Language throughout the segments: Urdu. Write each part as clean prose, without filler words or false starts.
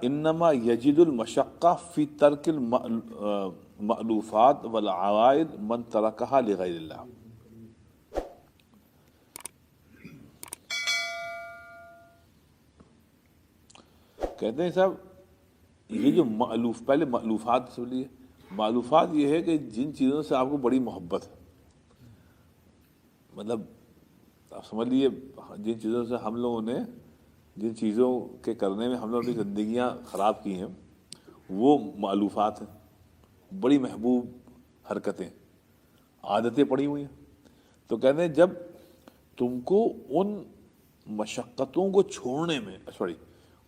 انما یجد المشقہ فی ترک المألوفات والعوائد من ترکہا لغیر اللہ. کہتے ہیں صاحب یہ جو پہلے مألوفات سنیے. مألوفات یہ ہے کہ جن چیزوں سے آپ کو بڑی محبت ہے، مطلب آپ سمجھ لیجیے جن چیزوں سے ہم لوگوں نے، جن چیزوں کے کرنے میں ہم لوگوں نے زندگیاں خراب کی ہیں وہ مألوفات ہیں، بڑی محبوب حرکتیں، عادتیں پڑی ہوئی ہیں. تو کہتے ہیں جب تم کو ان مشقتوں کو چھوڑنے میں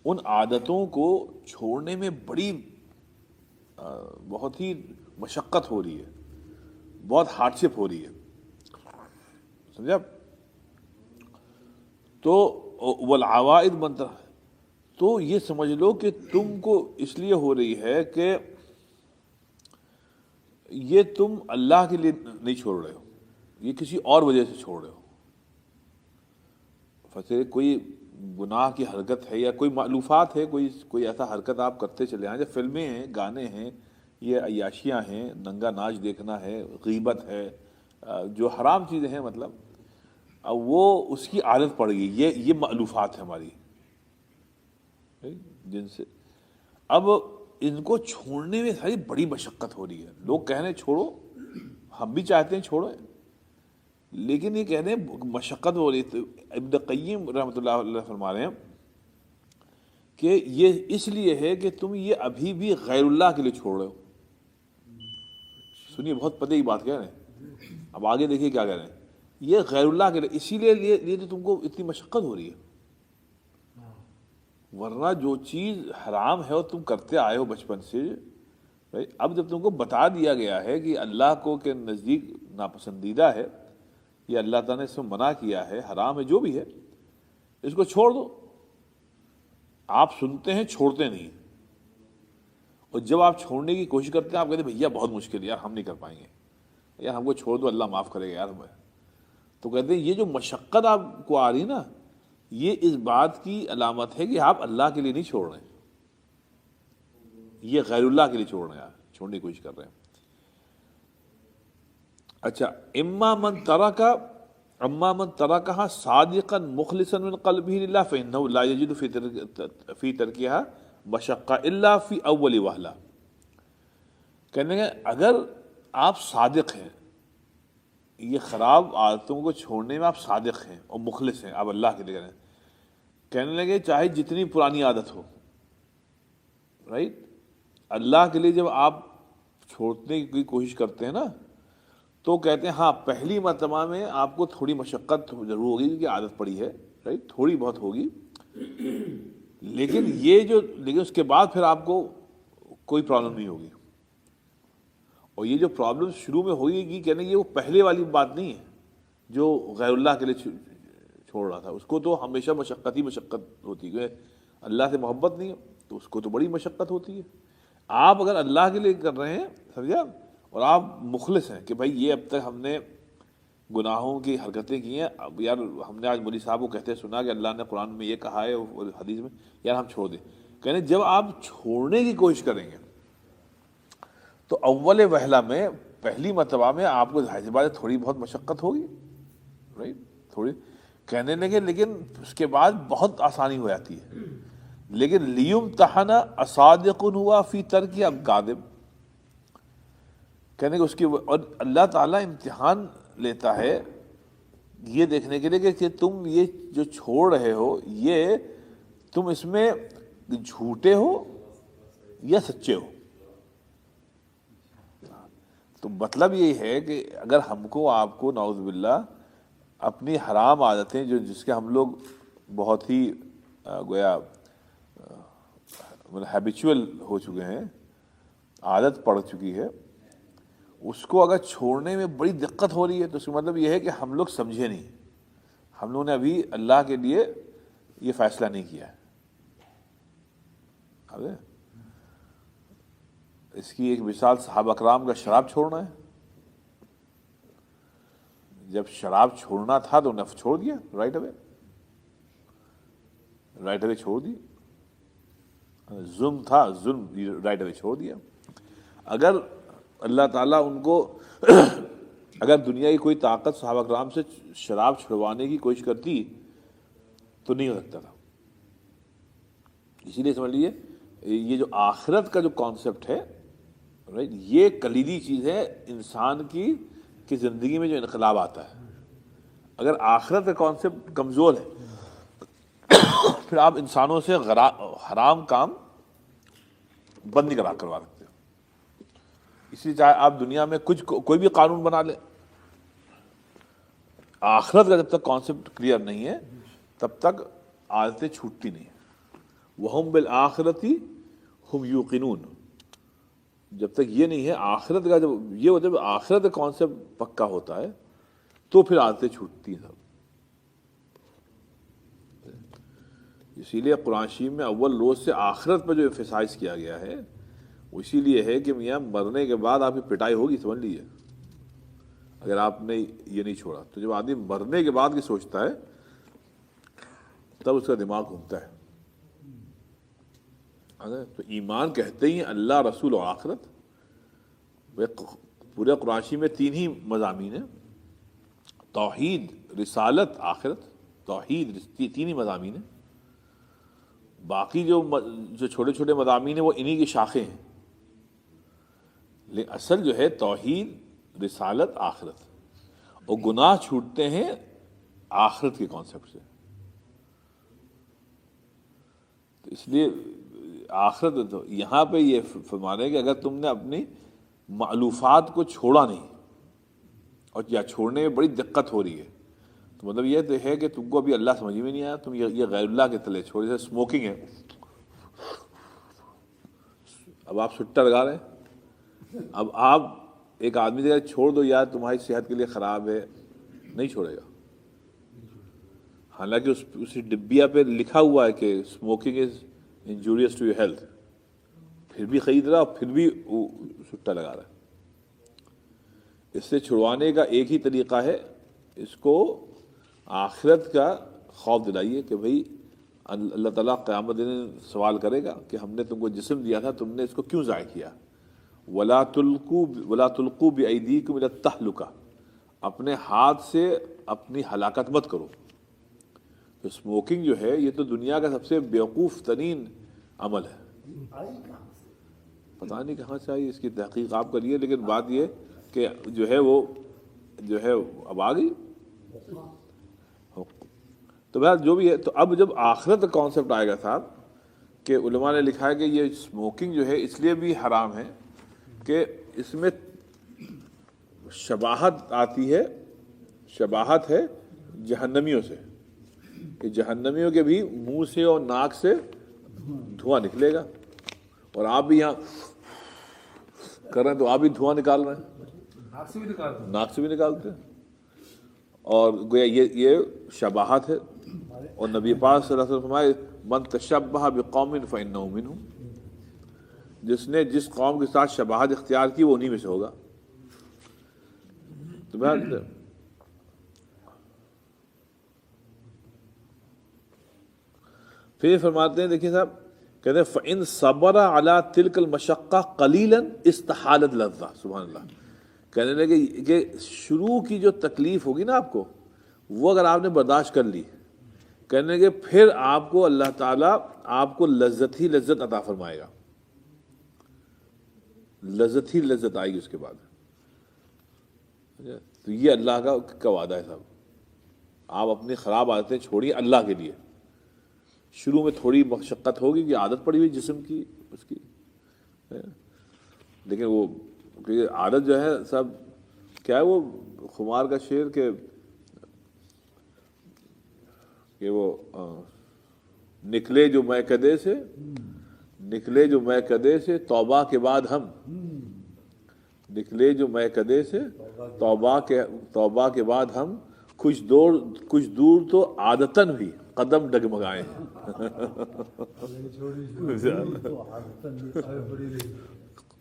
ان عادتوں کو چھوڑنے میں بڑی بہت ہی مشقت ہو رہی ہے، بہت ہارڈ شپ ہو رہی ہے، سمجھا؟ تو والعوائد منتر، تو یہ سمجھ لو کہ تم کو اس لیے ہو رہی ہے کہ یہ تم اللہ کے لیے نہیں چھوڑ رہے ہو، یہ کسی اور وجہ سے چھوڑ رہے ہو. فصل کوئی گناہ کی حرکت ہے یا کوئی مألوفات ہے، کوئی ایسا حرکت آپ کرتے چلے آئیں، جب فلمیں ہیں، گانے ہیں، یہ عیاشیاں ہیں، ننگا ناچ دیکھنا ہے، غیبت ہے، جو حرام چیزیں ہیں، مطلب وہ اس کی عادت پڑ گئی. یہ مألوفات ہے ہماری، جن سے اب ان کو چھوڑنے میں ساری بڑی مشقت ہو رہی ہے. لوگ کہہ رہے ہیں چھوڑو، ہم بھی چاہتے ہیں چھوڑو، لیکن یہ کہہ رہے ہیں مشقت ہو رہی ہے. ابن قیم رحمۃ اللہ علیہ فرما رہے ہیں کہ یہ اس لیے ہے کہ تم یہ ابھی بھی غیر اللہ کے لیے چھوڑ رہے ہو. سنیے بہت پتہ کی بات کہہ رہے ہیں، اب آگے دیکھیے کیا کہہ رہے ہیں. یہ غیر اللہ کے لیے اسی لیے تو تم کو اتنی مشقت ہو رہی ہے، ورنہ جو چیز حرام ہے اور تم کرتے آئے ہو بچپن سے، اب جب تم کو بتا دیا گیا ہے کہ اللہ کو کے نزدیک ناپسندیدہ ہے، یہ اللہ تعالیٰ نے اس میں منع کیا ہے، حرام ہے، جو بھی ہے، اس کو چھوڑ دو. آپ سنتے ہیں، چھوڑتے نہیں، اور جب آپ چھوڑنے کی کوشش کرتے ہیں آپ کہتے ہیں بھیا بہت مشکل ہے یار، ہم نہیں کر پائیں گے، یار ہم کو چھوڑ دو، اللہ معاف کرے گا یار. تو کہتے ہیں یہ جو مشقت آپ کو آ رہی نا، یہ اس بات کی علامت ہے کہ آپ اللہ کے لیے نہیں چھوڑ رہے ہیں، یہ غیر اللہ کے لیے چھوڑ رہے ہیں، آپ چھوڑنے کی کوشش کر رہے ہیں. اچھا، اما من ترکها صادقا مخلصا من قلبه لله فانه لا يجد في ترکها مشقہ الا فی اول وهلہ. کہنے کہ اگر آپ صادق ہیں، یہ خراب عادتوں کو چھوڑنے میں آپ صادق ہیں اور مخلص ہیں، آپ اللہ کے لیے کریں، کہنے لگے چاہے جتنی پرانی عادت ہو، رائٹ، اللہ کے لیے جب آپ چھوڑنے کی کوشش کرتے ہیں نا، تو کہتے ہیں ہاں پہلی مرتبہ میں آپ کو تھوڑی مشقت ضرور ہوگی کیونکہ عادت پڑی ہے، رائٹ، تھوڑی بہت ہوگی، لیکن اس کے بعد پھر آپ کو کوئی پرابلم نہیں ہوگی. اور یہ جو پرابلم شروع میں ہوئی گی، کہنے یہ وہ پہلے والی بات نہیں ہے جو غیر اللہ کے لیے چھوڑ رہا تھا، اس کو تو ہمیشہ مشقت ہی مشقت ہوتی ہے. اللہ سے محبت نہیں ہے تو اس کو تو بڑی مشقت ہوتی ہے. آپ اگر اللہ کے لیے کر رہے ہیں، سمجھا، اور آپ مخلص ہیں کہ بھائی یہ اب تک ہم نے گناہوں کی حرکتیں کی ہیں، اب یار ہم نے آج مولوی صاحب کو کہتے سنا کہ اللہ نے قرآن میں یہ کہا ہے اور حدیث میں، یار ہم چھوڑ دیں. کہنے جب آپ چھوڑنے کی کوشش کریں گے تو اول وہلہ میں، پہلی مرتبہ میں آپ کو ظاہر سی بات ہے تھوڑی بہت مشقت ہوگی، رائٹ، تھوڑی. کہنے لگے لیکن اس کے بعد بہت آسانی ہو جاتی ہے. لیکن لیمتحن اصادق ہوا فی ترک ام کاذب، کہنے کہ اس کی، اور اللہ تعالیٰ امتحان لیتا ہے یہ دیکھنے کے لیے کہ تم یہ جو چھوڑ رہے ہو، یہ تم اس میں جھوٹے ہو یا سچے ہو. تو مطلب یہ ہے کہ اگر ہم کو آپ کو نعوذ باللہ اپنی حرام عادتیں جس کے ہم لوگ بہت ہی گویا ہیبیچول ہو چکے ہیں، عادت پڑ چکی ہے، اس کو اگر چھوڑنے میں بڑی دقت ہو رہی ہے تو اس کا مطلب یہ ہے کہ ہم لوگ سمجھے نہیں، ہم لوگوں نے ابھی اللہ کے لیے یہ فیصلہ نہیں کیا ہے. اس کی ایک مثال صحابہ کرام کا شراب چھوڑنا ہے. جب شراب چھوڑنا تھا تو نفس چھوڑ دیا، رائٹ اوے چھوڑ دی. ظلم تھا، ظلم رائٹ اوے چھوڑ دیا. اگر اللہ تعالیٰ ان کو اگر دنیا کی کوئی طاقت صحابہ کرام سے شراب چھڑوانے کی کوشش کرتی تو نہیں ہو سکتا تھا. اسی لیے سمجھ لیجیے یہ جو آخرت کا جو کانسیپٹ ہے یہ کلیدی چیز ہے انسان کی زندگی میں جو انقلاب آتا ہے. اگر آخرت کا کانسیپٹ کمزور ہے پھر آپ انسانوں سے حرام کام بند نہیں کروا سکتے. اس لیے چاہے آپ دنیا میں کوئی بھی قانون بنا لیں، آخرت کا جب تک کانسیپٹ کلیئر نہیں ہے تب تک عادتیں چھوٹتی نہیں ہیں. وَهُمْ بِالْآخِرَةِ هُمْ يُوقِنُونَ. جب تک یہ نہیں ہے آخرت کا، جب آخرت کا کانسیپٹ پکا ہوتا ہے تو پھر عادتیں چھوٹتی ہیں. اسی لیے قرآن شریف میں اول روز سے آخرت پہ جو ایمفیسائز کیا گیا ہے وہ اسی لیے ہے کہ میاں مرنے کے بعد آپ کی پٹائی ہوگی، سمجھ لیجیے. اگر آپ نے یہ نہیں چھوڑا تو جب آدمی مرنے کے بعد کی سوچتا ہے تب اس کا دماغ گھومتا ہے. تو ایمان کہتے ہی اللہ، رسول اور آخرت. پورے قرآن شریف میں تین ہی مضامین ہیں، توحید، رسالت، آخرت. توحید تین ہی مضامین ہیں. باقی جو چھوٹے چھوٹے مضامین ہیں وہ انہی کی شاخیں ہیں، لیکن اصل جو ہے توحید، رسالت، آخرت. اور گناہ چھوٹتے ہیں آخرت کے کانسیپٹ سے. تو اس لیے آخرت تو یہاں پہ یہ فرمانے کہ اگر تم نے اپنی مألوفات کو چھوڑا نہیں اور یا چھوڑنے میں بڑی دقت ہو رہی ہے تو مطلب یہ تو ہے کہ تم کو ابھی اللہ سمجھ میں نہیں آیا، تم یہ غیر اللہ کے تلے چھوڑ. جیسے اسموکنگ ہے، اب آپ سٹا لگا رہے ہیں، اب آپ ایک آدمی سے چھوڑ دو یار تمہاری صحت کے لیے خراب ہے، نہیں چھوڑے گا. حالانکہ اسی ڈبیا پہ لکھا ہوا ہے کہ smoking is injurious to your health, پھر بھی خرید رہا اور پھر بھی سٹا لگا رہا ہے. اس سے چھڑوانے کا ایک ہی طریقہ ہے، اس کو آخرت کا خوف دلائیے کہ بھئی اللہ تعالیٰ قیامت دن سوال کرے گا کہ ہم نے تم کو جسم دیا تھا، تم نے اس کو کیوں ضائع کیا. وَلَا تُلْقُوا بِأَيْدِيكُمْ إِلَى التَّهْلُكَةِ. اپنے ہاتھ سے اپنی ہلاکت مت کرو. تو اسموکنگ جو ہے یہ تو دنیا کا سب سے بیوقوف ترین عمل ہے. پتہ نہیں کہاں سے آئی، اس کی تحقیق آپ کریے، لیکن بات یہ کہ جو ہے وہ جو ہے اب آ گئی. تو بہر جو بھی ہے، تو اب جب آخرت کا کانسیپٹ آئے گا صاحب کہ علماء نے لکھا ہے کہ یہ اسموکنگ جو ہے اس لیے بھی حرام ہے کہ اس میں شباہت آتی ہے، شباہت ہے جہنمیوں سے، کہ جہنمیوں کے بھی منہ سے اور ناک سے دھواں نکلے گا، اور آپ بھی یہاں کر رہے ہیں تو آپ بھی دھواں نکال رہے ہیں، ناک سے بھی نکالتے ہیں. اور گویا یہ شباہت ہے. اور نبی پاک صلی اللہ علیہ وسلم فرمائے من تشبہ بقوم فإنہ منہم. جس نے جس قوم کے ساتھ شباہت اختیار کی وہ انہی میں سے ہوگا. تو پھر فرماتے ہیں، دیکھیں صاحب کہتے ہیں فَإِن صَبَرَ عَلَى تِلْكَ الْمَشَقَّةِ قَلِيلًا اسْتَحَالَتْ لَذَّةٌ. سبحان اللہ. کہنے لگے کہ شروع کی جو تکلیف ہوگی نا آپ کو، وہ اگر آپ نے برداشت کر لی، کہنے لگے پھر آپ کو اللہ تعالیٰ آپ کو لذت ہی لذت عطا فرمائے گا. لذت ہی لذت آئے گی اس کے بعد. تو یہ اللہ کا وعدہ ہے صاحب. آپ اپنی خراب عادتیں چھوڑیے اللہ کے لیے. شروع میں تھوڑی مشقت ہوگی کہ عادت پڑی ہوئی جسم کی اس کی، لیکن وہ عادت جو ہے سب کیا ہے، وہ خمار کا شعر کہ وہ نکلے جو میں کدے سے، نکلے جو میں کدے سے توبہ کے بعد ہم، نکلے جو میں کدے سے توبہ کے بعد ہم، کچھ دور تو عادتاً بھی قدم ڈگمگائے ہیں.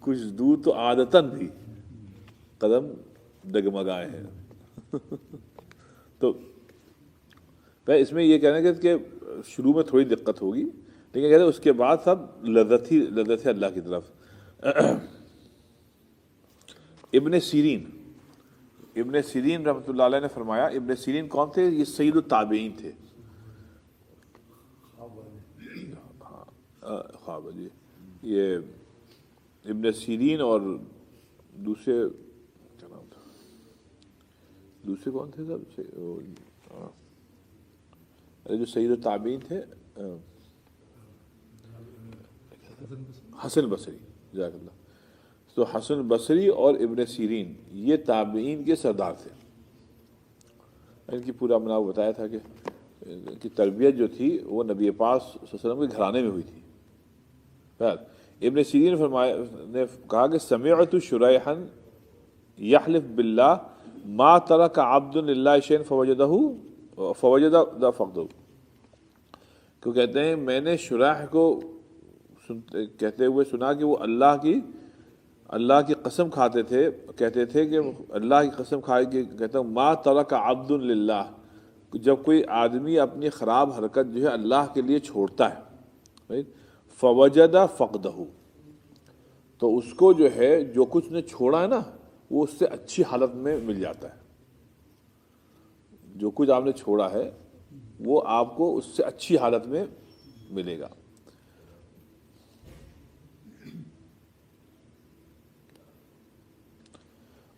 کچھ دور تو عادتاً بھی قدم ڈگمگائے ہیں. تو اس میں یہ کہنا کہ شروع میں تھوڑی دقت ہوگی لیکن کہتے ہیں اس کے بعد سب لذت ہے اللہ کی طرف. ابن سیرین رحمۃ اللہ علیہ نے فرمایا. ابن سیرین کون تھے؟ یہ سید التابعین تھے. خواب جی یہ ابن سیرین اور دوسرے کیا نام تھا، دوسرے کون تھے سب؟ جو سید التابعین تھے حسن بصری، جزاک اللہ. تو حسن بصری اور ابن سیرین یہ تابعین کے سردار تھے. ان کی پورا میں نے بتایا تھا کہ تربیت جو تھی وہ نبی پاک صلی اللہ علیہ وسلم کے گھرانے میں ہوئی تھی. ابن سیرین نے کہا کہ سمعت شریحا یحلف باللہ ما ترک عبد للہ شیئا فوجد فقدہ. کہ کہتے ہیں میں نے شریح کو کہتے ہوئے سنا کہ وہ اللہ کی قسم کھاتے تھے، کہتے تھے کہ اللہ کی قسم کھائے کہ کہتا ہوں ما ترک عبد للہ، جب کوئی آدمی اپنی خراب حرکت جو ہے اللہ کے لیے چھوڑتا ہے فوجد فقدہ، تو اس کو جو ہے جو کچھ نے چھوڑا ہے نا وہ اس سے اچھی حالت میں مل جاتا ہے. جو کچھ آپ نے چھوڑا ہے وہ آپ کو اس سے اچھی حالت میں ملے گا.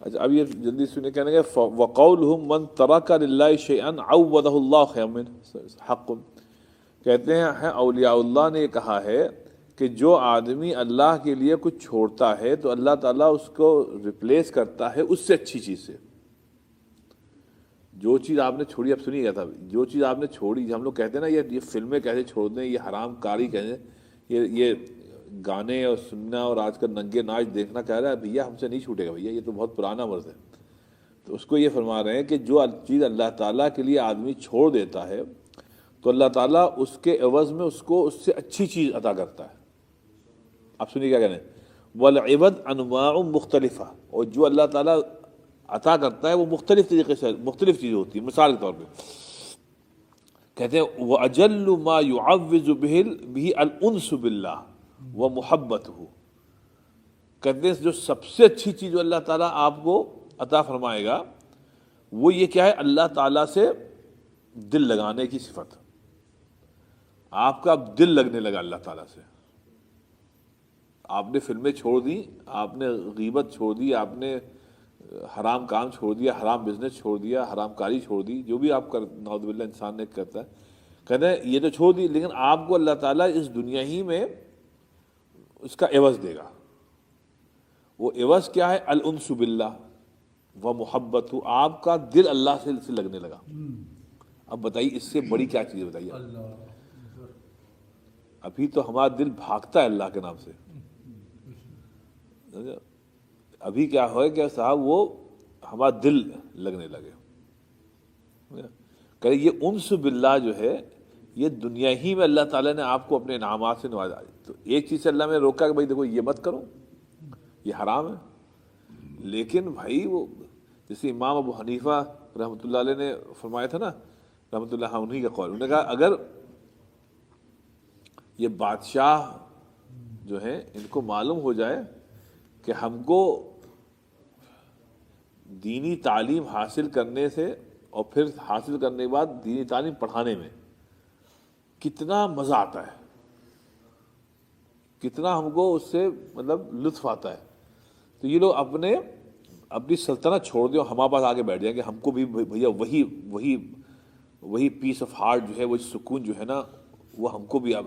اچھا اب یہ جلدی سنیں، کہنے گے وَقَوْلُهُمْ مَنْ تَرَكَ لِلَّهِ شَيْئًا عَوَّضَهُ اللَّهُ خَيْرًا مِنْهُ حق. کہتے ہیں اولیاء اللہ نے یہ کہا ہے کہ جو آدمی اللہ کے لیے کچھ چھوڑتا ہے تو اللہ تعالیٰ اس کو ریپلیس کرتا ہے اس سے اچھی چیز سے. جو چیز آپ نے چھوڑی، اب سنیے گا تھا، جو چیز آپ نے چھوڑی، ہم لوگ کہتے ہیں نا یہ فلمیں کیسے چھوڑ دیں، یہ حرام کاری کہتے ہیں، یہ گانے اور سننا اور آج کل ننگے ناچ دیکھنا، کہہ رہا ہے بھیا ہم سے نہیں چھوٹے گا، بھیا یہ تو بہت پرانا مرض ہے. تو اس کو یہ فرما رہے ہیں کہ جو چیز اللہ تعالیٰ کے لیے آدمی چھوڑ دیتا ہے تو اللہ تعالیٰ اس کے عوض میں اس کو اس سے اچھی چیز عطا کرتا ہے. آپ سنیے کیا کہنے، والعوض انواع مختلفہ، اور جو اللہ تعالیٰ عطا کرتا ہے وہ مختلف طریقے سے مختلف چیزیں ہوتی ہیں. مثال کے طور پہ کہتے ہیں وَأَجَلُّ مَا يُعَوِّزُ بِهِ الْأُنْسُ بِاللَّهِ وَمُحَبَّتُهُ. کہتے ہیں جو سب سے اچھی چیز جو اللہ تعالیٰ آپ کو عطا فرمائے گا وہ یہ کیا ہے، اللہ تعالیٰ سے دل لگانے کی صفت. آپ کا دل لگنے لگا اللہ تعالیٰ سے. آپ نے فلمیں چھوڑ دی، آپ نے غیبت چھوڑ دی، آپ نے حرام کام چھوڑ دیا، حرام بزنس چھوڑ دیا، حرام کاری چھوڑ دی، جو بھی آپ نعوذ باللہ انسان نے کرتا ہے، کہتے ہیں یہ تو چھوڑ دی، لیکن آپ کو اللہ تعالیٰ اس دنیا ہی میں اس کا عوض دے گا. وہ عوض کیا ہے؟ الانس باللہ و محبت. آپ کا دل اللہ سے لگنے لگا. اب بتائیے اس سے بڑی کیا چیز ہے؟ بتائیے. ابھی تو ہمارا دل بھاگتا ہے اللہ کے نام سے. ابھی کیا ہوئے کہ صاحب وہ ہمارا دل لگنے لگے. کہ یہ انس باللہ جو ہے یہ دنیا ہی میں اللہ تعالیٰ نے آپ کو اپنے انعامات سے نوازا. تو ایک چیز سے اللہ نے روکا کہ بھائی دیکھو یہ مت کرو، یہ حرام ہے. لیکن بھائی وہ جیسے امام ابو حنیفہ رحمۃ اللہ علیہ نے فرمایا تھا نا، رحمۃ اللہ انہی کا قول، انہوں نے کہا اگر یہ بادشاہ جو ہیں ان کو معلوم ہو جائے کہ ہم کو دینی تعلیم حاصل کرنے سے اور پھر حاصل کرنے کے بعد دینی تعلیم پڑھانے میں کتنا مزہ آتا ہے، کتنا ہم کو اس سے مطلب لطف آتا ہے، تو یہ لوگ اپنی سلطنت چھوڑ دیں اور ہمارے پاس آگے بیٹھ جائیں کہ ہم کو بھی بھیا وہی پیس آف ہارٹ جو ہے، وہی سکون جو ہے نا وہ ہم کو بھی اب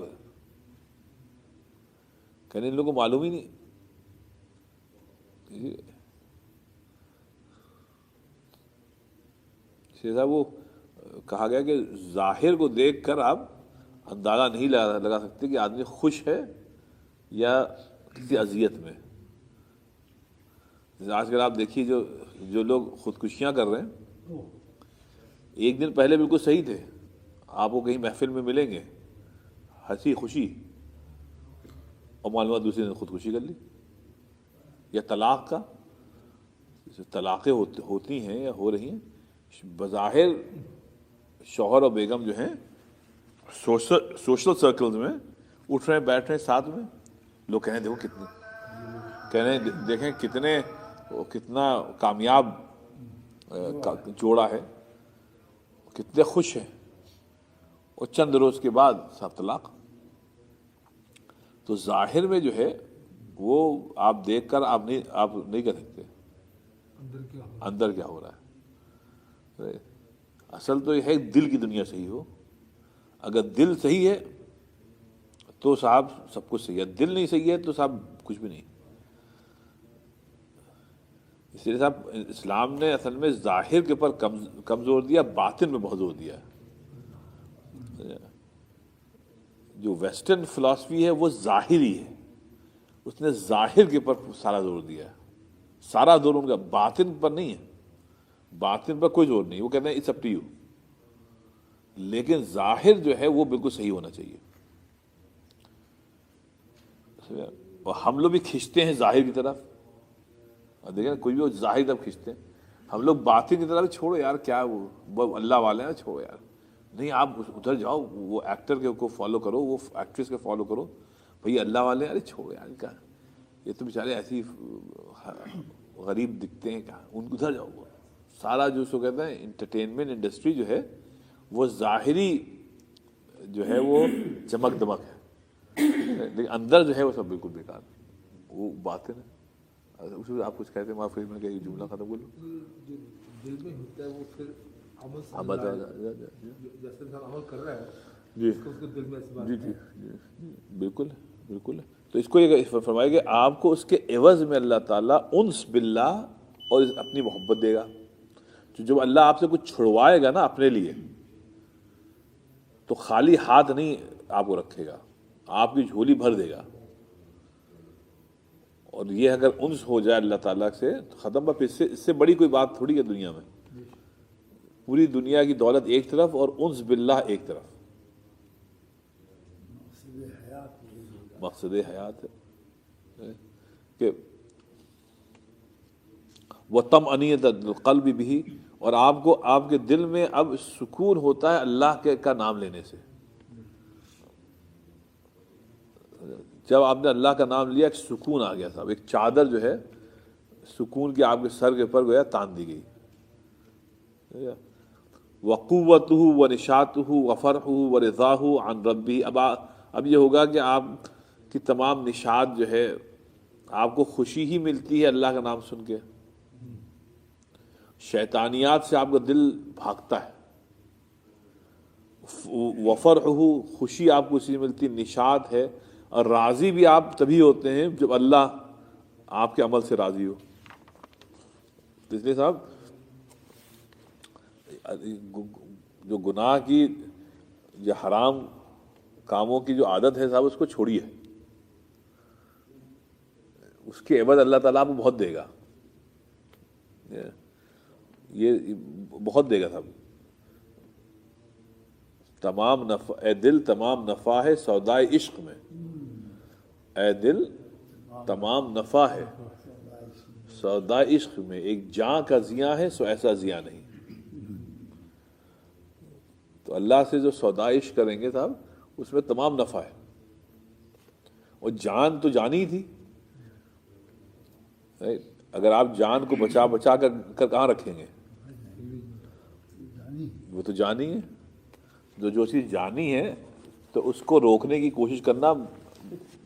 کہنے ان لوگوں کو معلوم ہی نہیں. صاحب وہ کہا گیا کہ ظاہر کو دیکھ کر آپ اندازہ نہیں لگا سکتے کہ آدمی خوش ہے یا کسی اذیت میں. آج کل آپ دیکھیے جو لوگ خودکشیاں کر رہے ہیں، ایک دن پہلے بالکل صحیح تھے، آپ کو کہیں محفل میں ملیں گے ہنسی خوشی، اور معلومات دوسرے دن خودکشی کر لی. یا طلاق کا، طلاقیں ہوتی ہیں یا ہو رہی ہیں، بظاہر شوہر اور بیگم جو ہیں سوشل سرکلز میں اٹھ رہے ہیں بیٹھ رہے ہیں ساتھ میں، لوگ کہہ رہے ہیں دیکھو کتنے، کہہ رہے ہیں دیکھیں کتنا کامیاب جوڑا ہے، کتنے خوش ہیں، اور چند روز کے بعد سب طلاق۔ تو ظاہر میں جو ہے وہ آپ دیکھ کر آپ نہیں کہہ سکتے اندر کیا ہو رہا ہے۔ اصل تو یہ ہے دل کی دنیا صحیح ہو، اگر دل صحیح ہے تو صاحب سب کچھ صحیح ہے، دل نہیں صحیح ہے تو صاحب کچھ بھی نہیں۔ اس لیے صاحب اسلام نے اصل میں ظاہر کے اوپر کم زور دیا، باطن میں بہت زور دیا ہے۔ جو ویسٹرن فلاسفی ہے وہ ظاہری ہے، اس نے ظاہر کے اوپر سارا زور دیا ہے، سارا زور ان کا باطن پر نہیں ہے، باطن پر کوئی زور نہیں، وہ کہتے ہیں اٹس اپ ٹو یو، لیکن ظاہر جو ہے وہ بالکل صحیح ہونا چاہیے۔ اور ہم لوگ بھی کھینچتے ہیں ظاہر کی طرف، اور دیکھیں کوئی بھی ظاہر کی طرف کھینچتے ہیں، ہم لوگ باطن کی طرف چھوڑو یار، کیا وہ اللہ والے ہیں، چھوڑو یار، نہیں آپ ادھر جاؤ، وہ ایکٹر کو فالو کرو، وہ ایکٹریس کو فالو کرو، بھئی اللہ والے ہیں، ارے چھوڑو یار کا، یہ تو بیچارے ایسی غریب دکھتے ہیں، کیا ان کو ادھر جاؤ۔ سارا جو سو کہتے ہیں انٹرٹینمنٹ انڈسٹری جو ہے وہ ظاہری جو ہے وہ چمک دمک ہے، لیکن اندر جو ہے وہ سب بالکل بیکار ہے، وہ باطن ہے۔ اس میں آپ کچھ کہتے ہیں، معاف میں کہ جملہ ختم بولو۔ جو دل میں ہوتا ہے وہ پھر عمل سے جیسے انسان عمل کر رہا ہے جی اس کو دل میں ایسی بات جی جی جی بالکل بالکل۔ تو اس کو یہ فرمائے کہ آپ کو اس کے عوض میں اللہ تعالیٰ انس باللہ اور اپنی محبت دے گا۔ تو جب اللہ آپ سے کچھ چھڑوائے گا نا اپنے لیے، تو خالی ہاتھ نہیں آپ کو رکھے گا، آپ کی جھولی بھر دے گا۔ اور یہ اگر انس ہو جائے اللہ تعالیٰ سے تو ختم، اس سے بڑی کوئی بات تھوڑی ہے دنیا میں۔ پوری دنیا کی دولت ایک طرف اور انس باللہ ایک طرف، مقصد حیات ہے کہ وَطَمْأَنِينَةَ الْقَلْبِ بِهِ، اور آپ کو آپ کے دل میں اب سکون ہوتا ہے اللہ کا نام لینے سے۔ جب آپ نے اللہ کا نام لیا ایک سکون آ گیا صاحب، ایک چادر جو ہے سکون کی آپ کے سر کے اوپر گویا تان دی گئی۔ وَقُوَّتُهُ وَنِشَاطُهُ وَفَرْحُهُ وَرِضَاهُ عَنْ رَبِّهِ، اب یہ ہوگا کہ آپ کی تمام نشاط جو ہے، آپ کو خوشی ہی ملتی ہے اللہ کا نام سن کے، شیطانیات سے آپ کا دل بھاگتا ہے۔ وفرحہ، خوشی آپ کو اسی ملتی، نشاط ہے، اور راضی بھی آپ تبھی ہوتے ہیں جب اللہ آپ کے عمل سے راضی ہو۔ اس لیے صاحب جو گناہ کی، جو حرام کاموں کی جو عادت ہے صاحب، اس کو چھوڑیے، اس کے عوض اللہ تعالیٰ آپ کو بہت دے گا، یہ بہت دے گا صاحب۔ تمام نفع اے دل، تمام نفع ہے سودائے عشق میں، اے دل تمام نفع ہے سودائے عشق میں، ایک جاں کا زیاں ہے سو ایسا زیاں نہیں۔ تو اللہ سے جو سودائے عشق کریں گے صاحب، اس میں تمام نفع ہے، اور جان تو جانی ہی تھی۔ اگر آپ جان کو بچا بچا کر کہاں رکھیں گے، وہ تو جانی ہے، جو چیز جانی ہے تو اس کو روکنے کی کوشش کرنا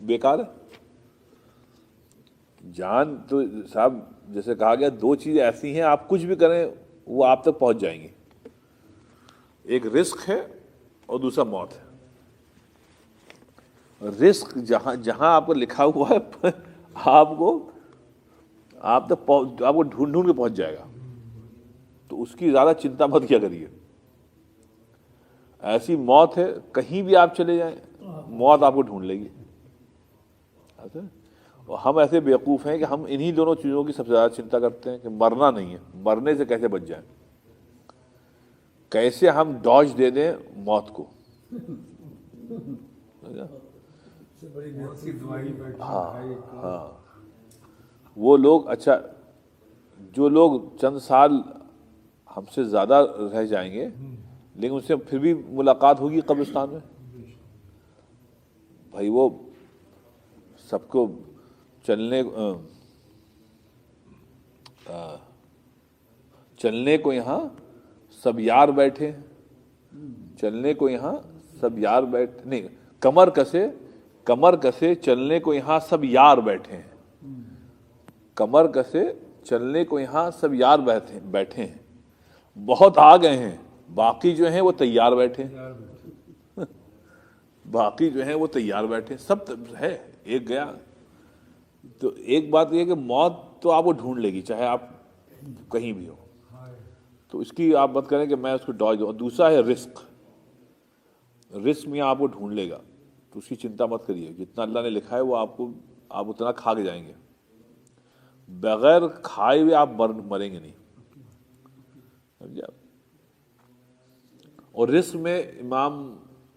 بیکار ہے۔ جان تو صاحب جیسے کہا گیا، دو چیزیں ایسی ہیں آپ کچھ بھی کریں وہ آپ تک پہنچ جائیں گی، ایک رزق ہے اور دوسرا موت ہے۔ رزق جہاں آپ کو لکھا ہوا ہے آپ کو ڈھونڈ ڈھونڈ کے پہنچ جائے گا، تو اس کی زیادہ چنتا مت کیا کریے۔ ایسی موت ہے کہیں بھی آپ چلے جائیں موت آپ کو ڈھونڈ لے گی۔ اور ہم ایسے بیوقوف ہیں کہ ہم انہی دونوں چیزوں کی سب سے زیادہ چنتا کرتے ہیں کہ مرنا نہیں ہے، مرنے سے کیسے بچ جائیں، کیسے ہم ڈاج دے دیں موت کو۔ ہاں وہ لوگ، اچھا جو لوگ چند سال ہم سے زیادہ رہ جائیں گے لیکن ان سے پھر بھی ملاقات ہوگی قبرستان میں، بھائی وہ سب کو چلنے کو یہاں سب یار بیٹھے، چلنے کو یہاں سب یار بیٹھے، نہیں، کمر کسے چلنے کو یہاں سب یار بیٹھے ہیں، کمر کسے چلنے کو یہاں سب یار بیٹھے ہیں، بہت آ گئے ہیں، باقی جو ہیں وہ تیار بیٹھے ہیں، باقی جو ہیں وہ تیار بیٹھے ہیں، سب ہے، ایک گیا۔ تو ایک بات یہ ہے کہ موت تو آپ کو ڈھونڈ لے گی، چاہے آپ کہیں بھی ہو، تو اس کی آپ مت کریں کہ میں اس کو ڈاج دوں۔ اور دوسرا ہے رزق میں آپ کو ڈھونڈ لے گا، تو اس کی چنتا مت کریے، جتنا اللہ نے لکھا ہے وہ آپ اتنا کھا کے جائیں گے، بغیر کھائے ہوئے آپ مریں گے نہیں، سمجھے آپ؟ اور رزق میں امام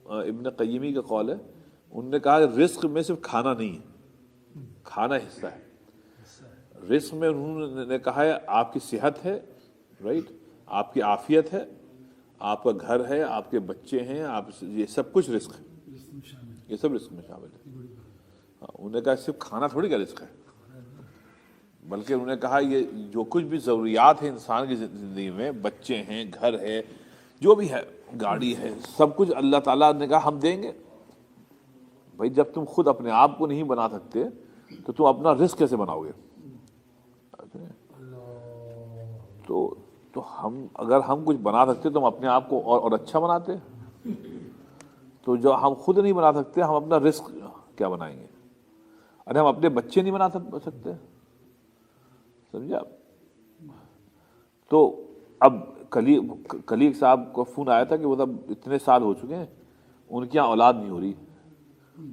ابن قیمی کا قول ہے، انہوں نے کہا کہ رزق میں صرف کھانا نہیں ہے، کھانا حصہ ہے، رزق میں انہوں نے کہا ہے آپ کی صحت ہے، رائٹ، آپ کی عافیت ہے، آپ کا گھر ہے، آپ کے بچے ہیں، یہ سب کچھ رزق ہے، یہ سب رزق میں شامل ہے۔ انہوں نے کہا صرف کھانا تھوڑی کا رزق ہے، بلکہ انہوں نے کہا یہ جو کچھ بھی ضروریات ہیں انسان کی زندگی میں، بچے ہیں، گھر ہے، جو بھی ہے، گاڑی ہے، سب کچھ اللہ تعالیٰ نے کہا ہم دیں گے۔ بھائی جب تم خود اپنے آپ کو نہیں بنا سکتے تو تم اپنا رزق کیسے بناؤ گے؟ تو اگر ہم کچھ بنا سکتے تو ہم اپنے آپ کو اور اچھا بناتے، تو جو ہم خود نہیں بنا سکتے ہم اپنا رزق کیا بنائیں گے؟ ارے ہم اپنے بچے نہیں بنا سکتے، سمجھے آپ؟ تو اب کلیگ صاحب کو فون آیا تھا کہ وہ اتنے سال ہو چکے ہیں ان کی یہاں اولاد نہیں ہو رہی،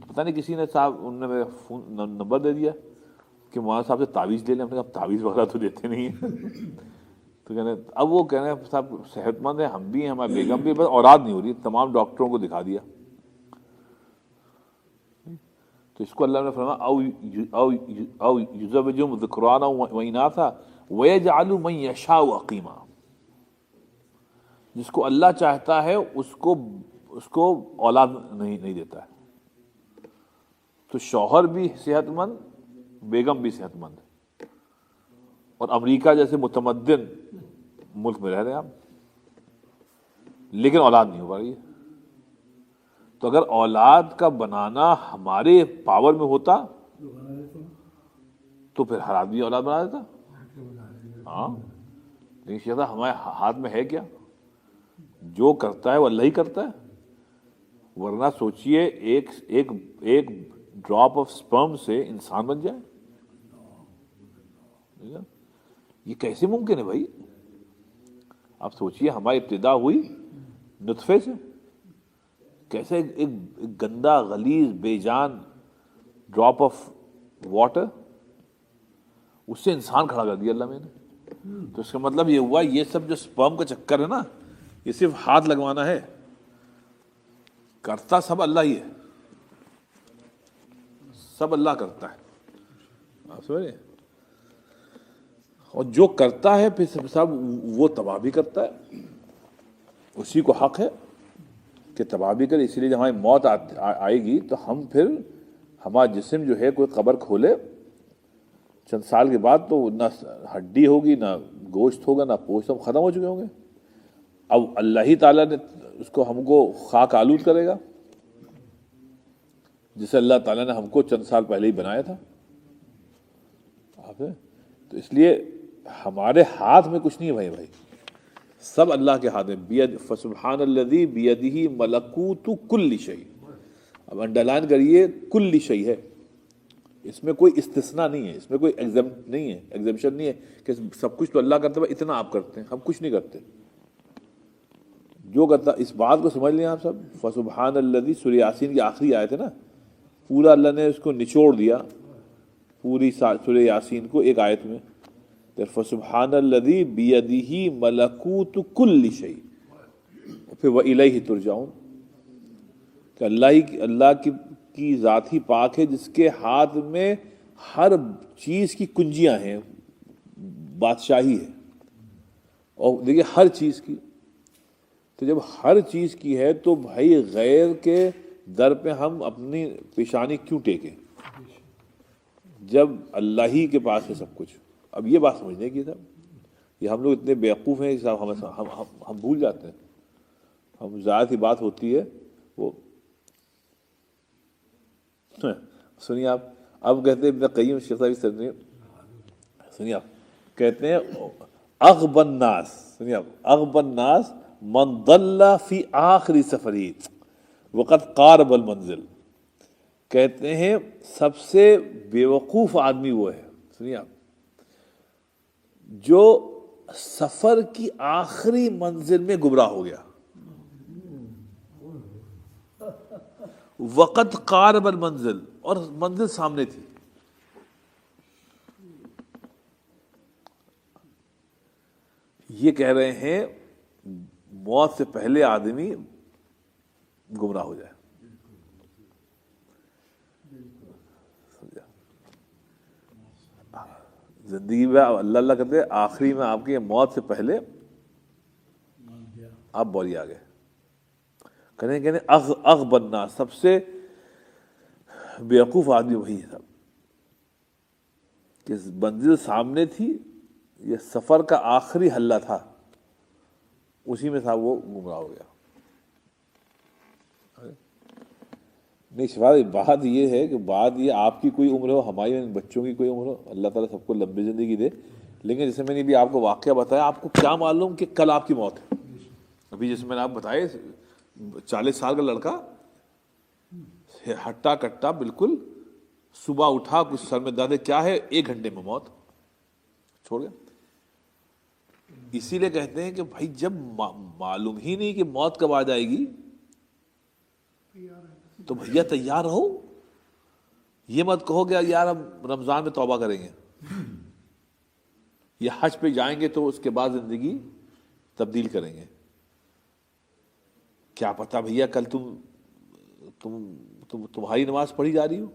پتہ نہیں کسی نے انہوں نے میرا فون نمبر دے دیا کہ مولانا صاحب سے تعویذ لے لیں۔ ہم نے کہا تعویذ وغیرہ تو دیتے نہیں ہیں، تو اب وہ کہہ رہے ہیں صاحب صحت مند ہیں، ہم بھی ہیں، ہمارے بیگم بھی، بس اولاد نہیں ہو رہی، تمام ڈاکٹروں کو دکھا دیا۔ تو اس کو اللہ نے فرمایا او یزوجہم ذکرانا و اناثا ویجعل من یشاء عقیما، جس کو اللہ چاہتا ہے اس کو اولاد نہیں دیتا ہے۔ تو شوہر بھی صحت مند، بیگم بھی صحت مند ہے، اور امریکہ جیسے متمدن ملک میں رہ رہے ہیں آپ، لیکن اولاد نہیں ہو پا رہی ہے۔ تو اگر اولاد کا بنانا ہمارے پاور میں ہوتا تو پھر ہر آدمی اولاد بنا دیتا، ہاں، لیکن شاید ہمارے ہاتھ میں ہے کیا؟ جو کرتا ہے وہ اللہ ہی کرتا ہے، ورنہ سوچئے ایک ڈراپ آف سپرم سے انسان بن جائے، یہ کیسے ممکن ہے بھائی؟ آپ سوچئے ہماری ابتدا ہوئی نطفے سے، کیسے ایک گندا غلیظ بے جان ڈراپ آف واٹر، اس سے انسان کھڑا کر دیا اللہ میں نے۔ تو اس کا مطلب یہ ہوا یہ سب جو سپرم کا چکر ہے نا، یہ صرف ہاتھ لگوانا ہے، کرتا سب اللہ ہی ہے، سب اللہ کرتا ہے، آپ سمجھے؟ اور جو کرتا ہے پھر سب وہ تباہ بھی کرتا ہے، اسی کو حق ہے کہ تباہ بھی کرے۔ اسی لیے جب ہماری موت آئے گی تو ہم پھر ہمارا جسم جو ہے کوئی قبر کھولے چند سال کے بعد تو نہ ہڈی ہوگی، نہ گوشت ہوگا، نہ پوست، سب ختم ہو چکے ہوں گے۔ اب اللہ ہی تعالیٰ نے اس کو ہم کو خاک آلود کرے گا، جسے اللہ تعالیٰ نے ہم کو چند سال پہلے ہی بنایا تھا۔ تو اس لیے ہمارے ہاتھ میں کچھ نہیں ہے بھائی، سب اللہ کے ہاتھ میں۔ فسبحان الذی بیدہ ملکوت کل شیء، اب انڈرلائن کریے کل شیء ہے، اس میں کوئی استثناء نہیں ہے، اس میں کوئی ایگزمپشن نہیں ہے کہ سب کچھ تو اللہ کرتا ہے اتنا آپ کرتے ہیں، ہم کچھ نہیں کرتے۔ جو کرتا، اس بات کو سمجھ لیں آپ سب، فسبحان الذی، سورہ یاسین کی آخری آیت ہے نا، پورا اللہ نے اس کو نچوڑ دیا، پوری سورہ یاسین کو ایک آیت میں، فسبحان الذی بیدہ ملکوت کل شیء، پھر وإلیہ ترجعون، کہ اللہ کی ذات ہی پاک ہے جس کے ہاتھ میں ہر چیز کی کنجیاں ہیں، بادشاہی ہے، اور دیکھیے ہر چیز کی، تو جب ہر چیز کی ہے تو بھائی غیر کے در پہ ہم اپنی پیشانی کیوں ٹیکیں جب اللہ ہی کے پاس ہے سب کچھ. اب یہ بات سمجھنے کی صاحب، یہ ہم لوگ اتنے بیوقوف ہیں کہ صاحب ہم بھول جاتے ہیں. ہم ظاہر سی بات ہوتی ہے وہ سنیے آپ. اب کہتے ہیں ابن قیم شیخ صاحب سنیے آپ کہتے ہیں اغبى الناس، سنیے آپ، اغبى الناس من ضل فی آخری سفری وقد قارب المنزل. کہتے ہیں سب سے بیوقوف آدمی وہ ہے، سنیے آپ، جو سفر کی آخری منزل میں گمراہ ہو گیا. وقت قارب المنزل، اور منزل سامنے تھی. یہ کہہ رہے ہیں موت سے پہلے آدمی گمراہ ہو جائے. سمجھا؟ زندگی میں اللہ اللہ کرتے ہیں، آخری میں آپ کی موت سے پہلے آپ بولی آ گئے. کہنے اغبى الناس، سب سے بیوقوف آدمی وہی ہے صاحب کہ منزل سامنے تھی، یہ سفر کا آخری حلہ تھا، اسی میں صاحب وہ گمراہ ہو گیا. نہیں شفاعت، بات یہ ہے کہ بات یہ آپ کی کوئی عمر ہو، ہماری بچوں کی کوئی عمر ہو، اللہ تعالیٰ سب کو لمبی زندگی دے، لیکن جیسے میں نے بھی آپ کو واقعہ بتایا، آپ کو کیا معلوم کہ کل آپ کی موت ہے. ابھی جیسے میں نے آپ بتائے 40 سال کا لڑکا ہٹا کٹا بالکل، صبح اٹھا کچھ سر میں درد، کیا ہے، 1 گھنٹے میں موت چھوڑ گیا. اسی لیے کہتے ہیں کہ بھائی جب معلوم ہی نہیں کہ موت کب آ جائے گی تو بھیا تیار رہو. یہ مت کہو کہ یار ہم رمضان میں توبہ کریں گے یا حج پہ جائیں گے تو اس کے بعد زندگی تبدیل کریں گے. کیا پتا بھیا کل تمہاری نماز پڑھی جا رہی ہو،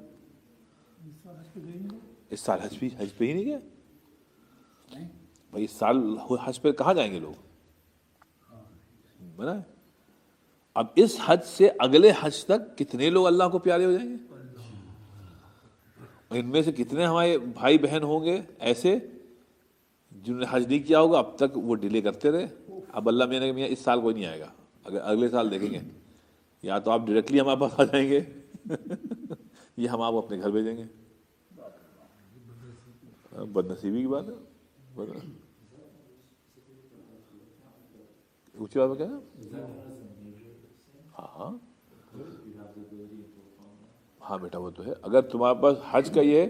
اس سال حج پہ ہی نہیں گئے بھائی. اس سال حج پہ کہاں جائیں گے لوگ؟ بنا. اب اس حج سے اگلے حج تک کتنے لوگ اللہ کو پیارے ہو جائیں گے، ان میں سے کتنے ہمارے بھائی بہن ہوں گے ایسے جنہوں نے حج نہیں کیا ہوگا، اب تک وہ ڈیلے کرتے رہے. اب اللہ میں نے میاں اس سال کوئی نہیں آئے گا، اگر اگلے سال دیکھیں گے یا تو آپ ڈائریکٹلی ہمارے پاس آ جائیں گے یا ہم آپ کو اپنے گھر بھیجیں گے. بد نصیبی کی بات ہے. اونچی بات میں کیا ہے؟ ہاں ہاں بیٹا وہ تو ہے. اگر تمہارے پاس حج کا یہ ہے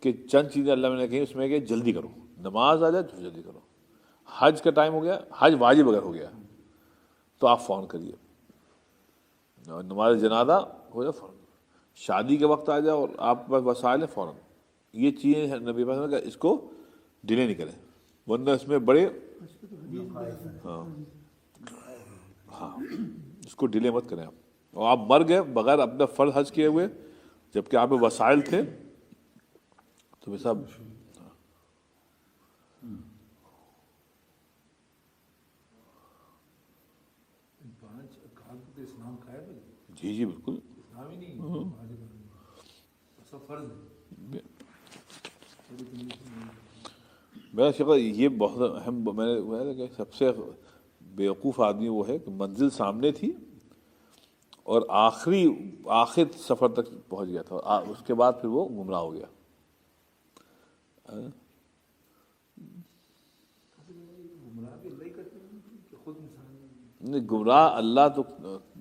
کہ چند چیزیں اللہ نے کہیں اس میں کہ جلدی کرو، نماز آ جائے تو جلدی کرو. حج کا ٹائم ہو گیا، حج واجب اگر ہو گیا تو آپ فون کریے، اور نماز جنازہ ہو جائے فوراً، شادی کے وقت آ جائے اور آپ پاس وسائل ہیں فوراً. یہ چیزیں نبی پاک نے اس کو ڈیلے نہیں کریں، ورنہ اس میں بڑے ہاں اس کو ڈیلے مت کریں آپ. اور آپ مر گئے بغیر اپنا فرض حج کیے ہوئے جبکہ آپ میں وسائل تھے تو یہ سب اسلام کا ہے بھائی، جی جی بالکل. اسلام ہی نہیں سب فرض ہے. میرا شکر یہ بہت اہم، میں نے کہ سب سے بیوقوف آدمی وہ ہے کہ منزل سامنے تھی اور آخر سفر تک پہنچ گیا تھا، اس کے بعد پھر وہ گمراہ ہو گیا. گمراہ بھی اللہ ہی کرتے ہیں کہ خود انسان نہیں، گمراہ اللہ تو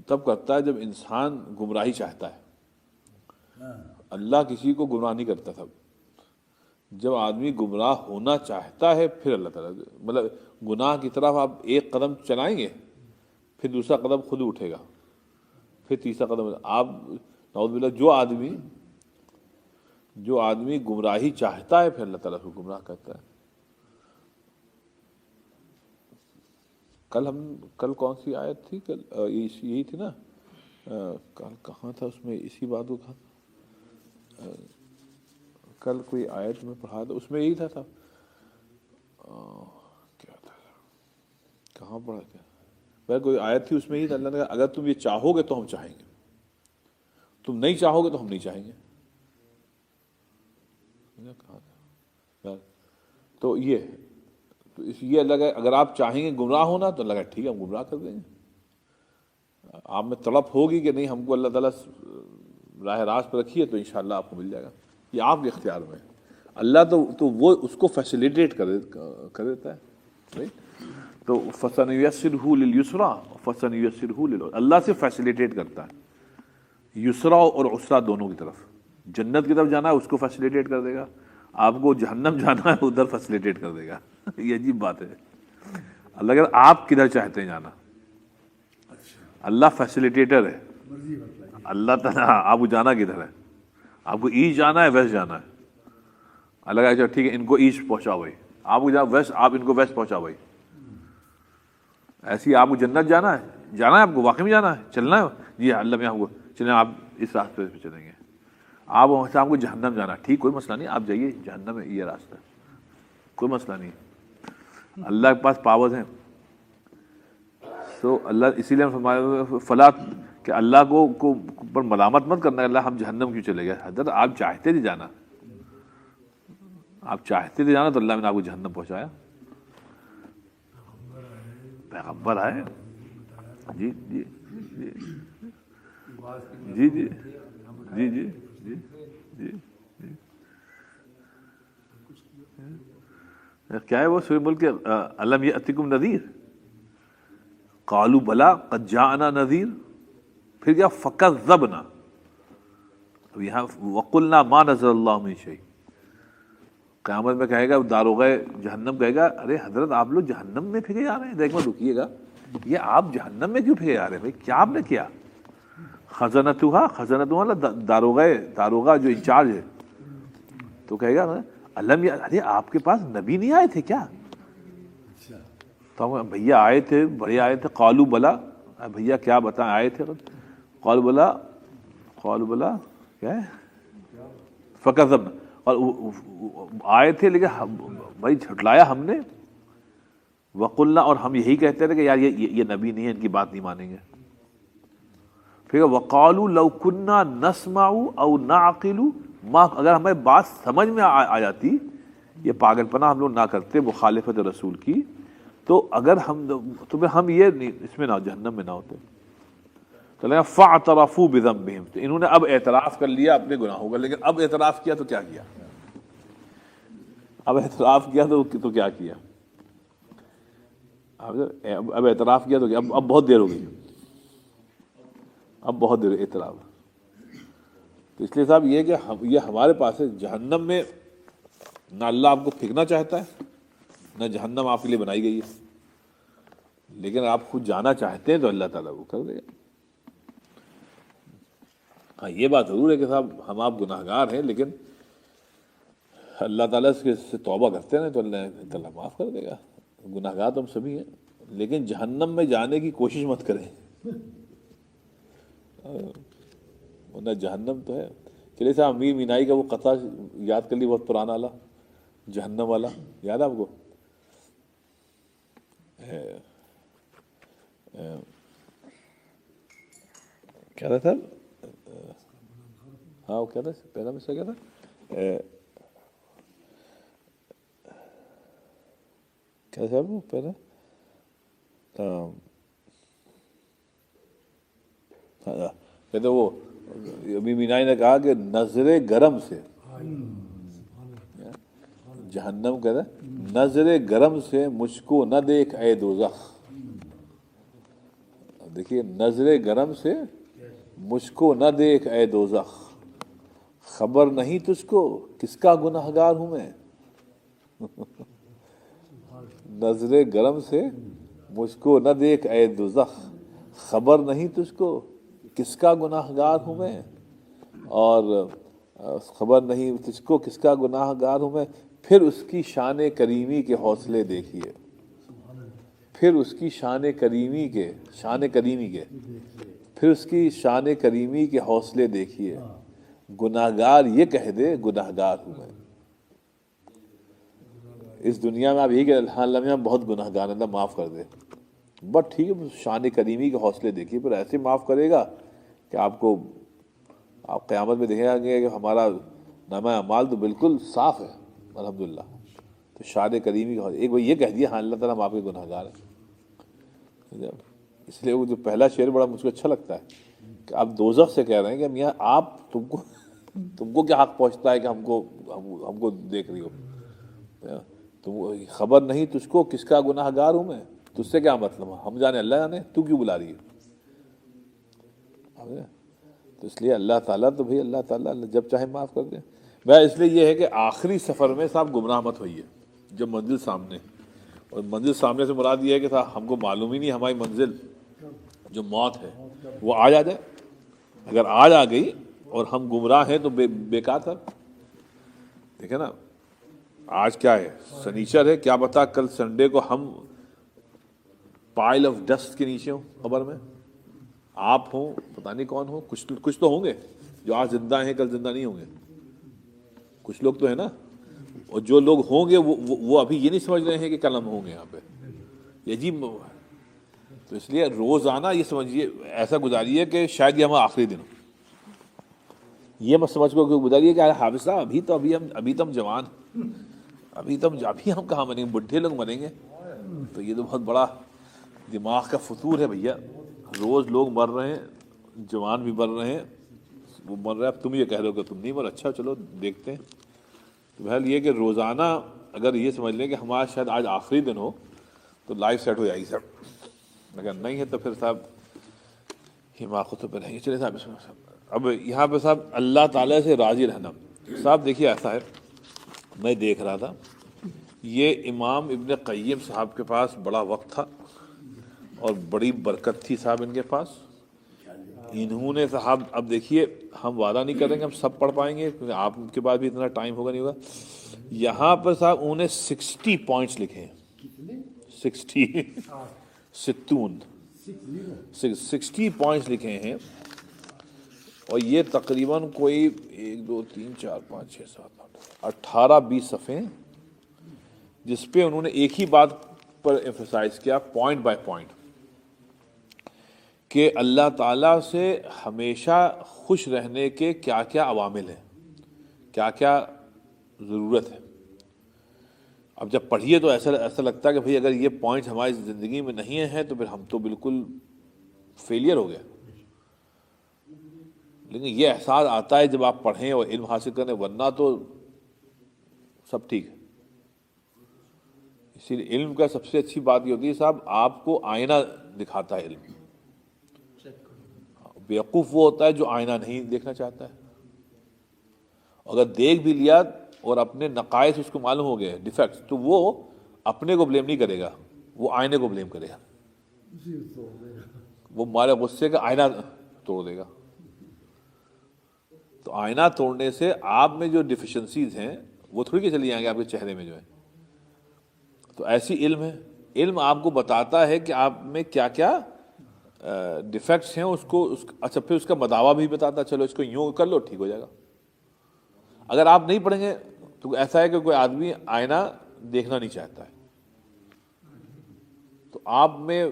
تب کرتا ہے جب انسان گمراہی چاہتا ہے. اللہ کسی کو گمراہ نہیں کرتا تھا. جب آدمی گمراہ ہونا چاہتا ہے پھر اللہ تعالیٰ، مطلب گناہ کی طرف آپ ایک قدم چلائیں گے پھر دوسرا قدم خود اٹھے گا، پھر تیسرا قدم. آپ نعوذ باللہ جو آدمی گمراہی چاہتا ہے پھر اللہ تعالیٰ کو گمراہ کرتا ہے. کل کون سی آیت تھی؟ کل یہی تھی نا، کل کہاں تھا اس میں اسی بات کو کہا، کل کوئی آیت میں پڑھا تھا اس میں یہی تھا کیا تھا، کہاں پڑھا تھا، کوئی آیت تھی اس میں ہی تھا، اللہ نے کہا اگر تم یہ چاہو گے تو ہم چاہیں گے. تم نہیں چاہو گے تو ہم نہیں چاہیں گے. تو یہ اللہ کہ اگر آپ چاہیں گے گمراہ ہونا تو اللہ کہ ٹھیک ہے ہم گمراہ کر دیں گے. آپ میں تڑپ ہوگی کہ نہیں ہم کو اللہ تعالیٰ راہ راست پہ رکھیے تو انشاءاللہ آپ کو مل جائے گا. یہ آپ کے اختیار میں ہے. اللہ تو وہ اس کو فیسیلیٹیٹ کر دیتا ہے. تو فَسَنُيَسِّرُهُ لِلْيُسْرَىٰ فَسَنُيَسِّرُهُ لِلْعُسْرَىٰ, اللہ سے فیسیلیٹیٹ کرتا ہے یسرا اور عسرا دونوں کی طرف. جنت کی طرف جانا ہے اس کو فیسیلیٹیٹ کر دے گا, آپ کو جہنم جانا ہے ادھر فیسیلیٹیٹ کر دے گا. یہ عجیب بات ہے. اللہ کہ آپ کدھر چاہتے ہیں جانا, اللہ فیسیلیٹیٹر ہے. اللہ تعالیٰ آپ کو جانا کدھر ہے, آپ کو ایسٹ جانا ہے ویسٹ جانا ہے, اللہ کا اچھا ٹھیک ہے ان کو ایسٹ پہنچاؤ بھائی, آپ کو جانا ویسٹ آپ ان کو ویسٹ پہنچاؤ بھائی. ایسی آپ کو جنت جانا ہے آپ کو واقعی میں جانا ہے, چلنا ہے جی اللہ میں آپ کو چلیں, آپ اس راستے پہ چلیں گے. آپ کو جہنم جانا ٹھیک کوئی مسئلہ نہیں, آپ جائیے جہنم میں, یہ راستہ کوئی مسئلہ نہیں. اللہ کے پاس پاورز ہیں. تو اللہ اسی لیے فرمایا فلا کہ اللہ کو پر ملامت مت کرنا, اللہ ہم جہنم کیوں چلے گئے. حضرت آپ چاہتے تھے جانا, تو اللہ نے آپ کو جہنم پہنچایا. پیغمبر آئے جی جی جی جی جی جی جی جی جی کیا ہے وہ سورہ ملک کے الم یأتکم نذیر قالوا بلا قد جاءنا نذیر, پھر کیا فکذبنا. اب یہاں وقلنا ما نزل اللہ من شیء, قیامت میں کہے گا داروغہ جہنم کہے گا ارے حضرت آپ لوگ جہنم میں پھینکے جا رہے ہیں, دیکھ میں رکیے گا, یہ آپ جہنم میں کیوں پھینکے جا رہے ہیں بھائی, کیا آپ نے کیا. خزنتها داروغہ جو انچارج ہے تو کہے گا علم ارے آپ کے پاس نبی نہیں آئے تھے کیا. تو بھیا آئے تھے, بڑے آئے تھے. قالوا بلا, بھیا کیا بتائیں آئے تھے. قالوا بلا کیا ہے فکذبنا, اور آئے تھے لیکن بھائی جھٹلایا ہم نے. وقلنا, اور ہم یہی کہتے تھے کہ یار یہ نبی نہیں ہے, ان کی بات نہیں مانیں گے. پھر وقالوا لو كنا نسمع او نعقل ما, اگر ہمیں بات سمجھ میں آ جاتی, یہ پاگل پنا ہم لوگ نہ کرتے مخالفت رسول کی, تو اگر ہم یہ اس میں نہ جہنم میں نہ ہوتے. تو لگا فاعترفوا بذنبهم, تو انہوں نے اب اعتراف کر لیا اپنے گناہوں کا. لیکن اب اعتراف کیا تو کیا کیا, اب اعتراف کیا تو کیا کیا, اب اعتراف کیا تو کیا, اب بہت دیر ہو گئی, اب بہت دیر اعتراف. تو اس لیے صاحب یہ کہ یہ ہمارے پاس ہے, جہنم میں نہ اللہ آپ کو پھینکنا چاہتا ہے نہ جہنم آپ کے لیے بنائی گئی ہے, لیکن آپ خود جانا چاہتے ہیں تو اللہ تعالیٰ وہ کر دے گا. ہاں یہ بات ضرور ہے کہ صاحب ہم آپ گناہگار ہیں, لیکن اللہ تعالیٰ سے توبہ کرتے ہیں تو اللہ تعالیٰ معاف کر دے گا. گناہگار تو ہم سبھی ہیں, لیکن جہنم میں جانے کی کوشش مت کریں, ورنہ جہنم تو ہے. چلیے صاحب امیر مینائی کا وہ قطعہ یاد کر لی, بہت پرانا والا, جہنم والا, یاد ہے آپ کو؟ کیا تھا سر, ہاں وہ کیا تھا پہلا مسئلہ کیا تھا, کیا صاحب وہ پہلا کہتے وہ ابھی مینائی نے کہا کہ نظر گرم سے, جہنم کہتا ہے نظر گرم سے مجھ کو نہ دیکھ اے دوزخ. دیکھیے نظر گرم سے مجھ کو نہ دیکھ اے دوزخ, خبر نہیں تجھ کو کس کا گنہگار ہوں میں. نظر گرم سے مجھ کو نہ دیکھ اے دوزخ, خبر نہیں تجھ کو کس کا گناہگار ہوں میں, اور خبر نہیں تجھ کو کس کا گناہگار ہوں میں. پھر اس کی شان کریمی کے حوصلے دیکھیے, پھر اس کی شان کریمی کے پھر اس کی شان کریمی کے حوصلے دیکھیے. گناہگار یہ کہہ دے گناہگار ہوں میں. اس دنیا میں آپ یہی کہ اللہ میں بہت گناہگار ہیں, اللہ معاف کر دے, بس ٹھیک ہے, شان کریمی کے حوصلے دیکھیے, پھر ایسے معاف کرے گا کہ آپ کو آپ قیامت میں دیکھیں گے کہ ہمارا نامہ اعمال تو بالکل صاف ہے الحمدللہ. تو شاد کریمی کا ایک یہ کہہ دیا ہاں اللہ تعالیٰ ہم آپ کے گناہ گار ہیں. اس لیے وہ جو پہلا شعر بڑا مجھ کو اچھا لگتا ہے کہ آپ دوزخ سے کہہ رہے ہیں کہ میاں آپ تم کو کیا حق پہنچتا ہے کہ ہم کو دیکھ رہی ہو. تم خبر نہیں تجھ کو کس کا گناہ گار ہوں میں, تجھ سے کیا مطلب ہے, ہم جانے اللہ جانے, تو کیوں بلا رہی ہے. تو اس لیے اللہ تعالیٰ تو بھائی اللہ تعالیٰ جب چاہے معاف کر دیں. میں اس لیے یہ ہے کہ آخری سفر میں صاحب گمراہ مت ہوئیے جب منزل سامنے, اور منزل سامنے سے مراد یہ ہے کہ صاحب ہم کو معلوم ہی نہیں ہماری منزل جو موت ہے وہ آج آ جائے. اگر آج آ گئی اور ہم گمراہ ہیں تو بیکار تھا. دیکھیں نا آج کیا ہے, سنیچر ہے, کیا بتا کل سنڈے کو ہم پائل آف ڈسٹ کے نیچے ہوں قبر میں, آپ ہوں پتہ نہیں کون ہوں, کچھ تو ہوں گے جو آج زندہ ہیں کل زندہ نہیں ہوں گے. کچھ لوگ تو ہیں نا, اور جو لوگ ہوں گے وہ ابھی یہ نہیں سمجھ رہے ہیں کہ کل ہم ہوں گے یہاں پہ. یہ عجیب. تو اس لیے روزانہ یہ سمجھیے ایسا گزاریے کہ شاید یہ ہمارا آخری دن ہو. یہ مت سمجھ کو گزاریے کہ حافظ صاحب ابھی تو ہم جوان, ابھی ہم کہاں مریں گے, بڈھے لوگ مریں گے. تو یہ تو بہت بڑا دماغ کا فطور ہے بھیا. روز لوگ مر رہے ہیں, جوان بھی مر رہے ہیں, وہ مر رہا ہے, اب تم یہ کہہ رہے ہو کہ تم نہیں مر. اچھا چلو دیکھتے ہیں. تو بہرحال یہ کہ روزانہ اگر یہ سمجھ لیں کہ ہمارا شاید آج آخری دن ہو تو لائف سیٹ ہو جائے گی صاحب. اگر نہیں ہے تو پھر صاحب حماقتوں پہ رہیں گے. چلے صاحب اب یہاں پہ صاحب اللہ تعالیٰ سے راضی رہنا. صاحب دیکھیے ایسا ہے, میں دیکھ رہا تھا یہ امام ابن قیم صاحب کے پاس بڑا وقت تھا اور بڑی برکت تھی صاحب ان کے پاس. انہوں نے صاحب اب دیکھیے ہم وعدہ نہیں کریں گے ہم سب پڑھ پائیں گے کیونکہ آپ کے بعد بھی اتنا ٹائم ہوگا نہیں ہوگا. یہاں پر صاحب انہوں نے 60 پوائنٹس لکھے ہیں. 60 پوائنٹس لکھے ہیں, اور یہ تقریباً کوئی 1 2 3 4 5 6 7 8 18 20 صفحے ہیں جس پہ انہوں نے ایک ہی بات پر ایمفسائز کیا پوائنٹ بائی پوائنٹ کہ اللہ تعالیٰ سے ہمیشہ خوش رہنے کے کیا کیا عوامل ہیں, کیا کیا ضرورت ہے. اب جب پڑھیے تو ایسا لگتا ہے کہ بھئی اگر یہ پوائنٹ ہماری زندگی میں نہیں ہیں تو پھر ہم تو بالکل فیلئر ہو گئے. لیکن یہ احساس آتا ہے جب آپ پڑھیں اور علم حاصل کریں, ورنہ تو سب ٹھیک ہے. اسی لیے علم کا سب سے اچھی بات یہ ہوتی ہے صاحب آپ کو آئینہ دکھاتا ہے علم. بیوقوف وہ ہوتا ہے جو آئینہ نہیں دیکھنا چاہتا ہے. اگر دیکھ بھی لیا اور اپنے نقائص اس کو معلوم ہو گئے ڈیفیکٹس, تو وہ اپنے کو بلیم نہیں کرے گا, وہ آئینے کو بلیم کرے گا. وہ ہمارے غصے کا آئینہ توڑ دے گا. تو آئینہ توڑنے سے آپ میں جو ڈیفیشنسیز ہیں وہ تھوڑی کہ چلی جائیں گے آپ کے چہرے میں جو ہے. تو ایسی علم ہے, علم آپ کو بتاتا ہے کہ آپ میں کیا کیا ڈیفیکٹس ہیں, اچھا پھر اس کا مداوع بھی بتاتا, چلو اس کو یوں کر لو ٹھیک ہو جائے گا. اگر آپ نہیں پڑھیں گے تو ایسا ہے کہ کوئی آدمی آئینہ دیکھنا نہیں چاہتا ہے, تو آپ میں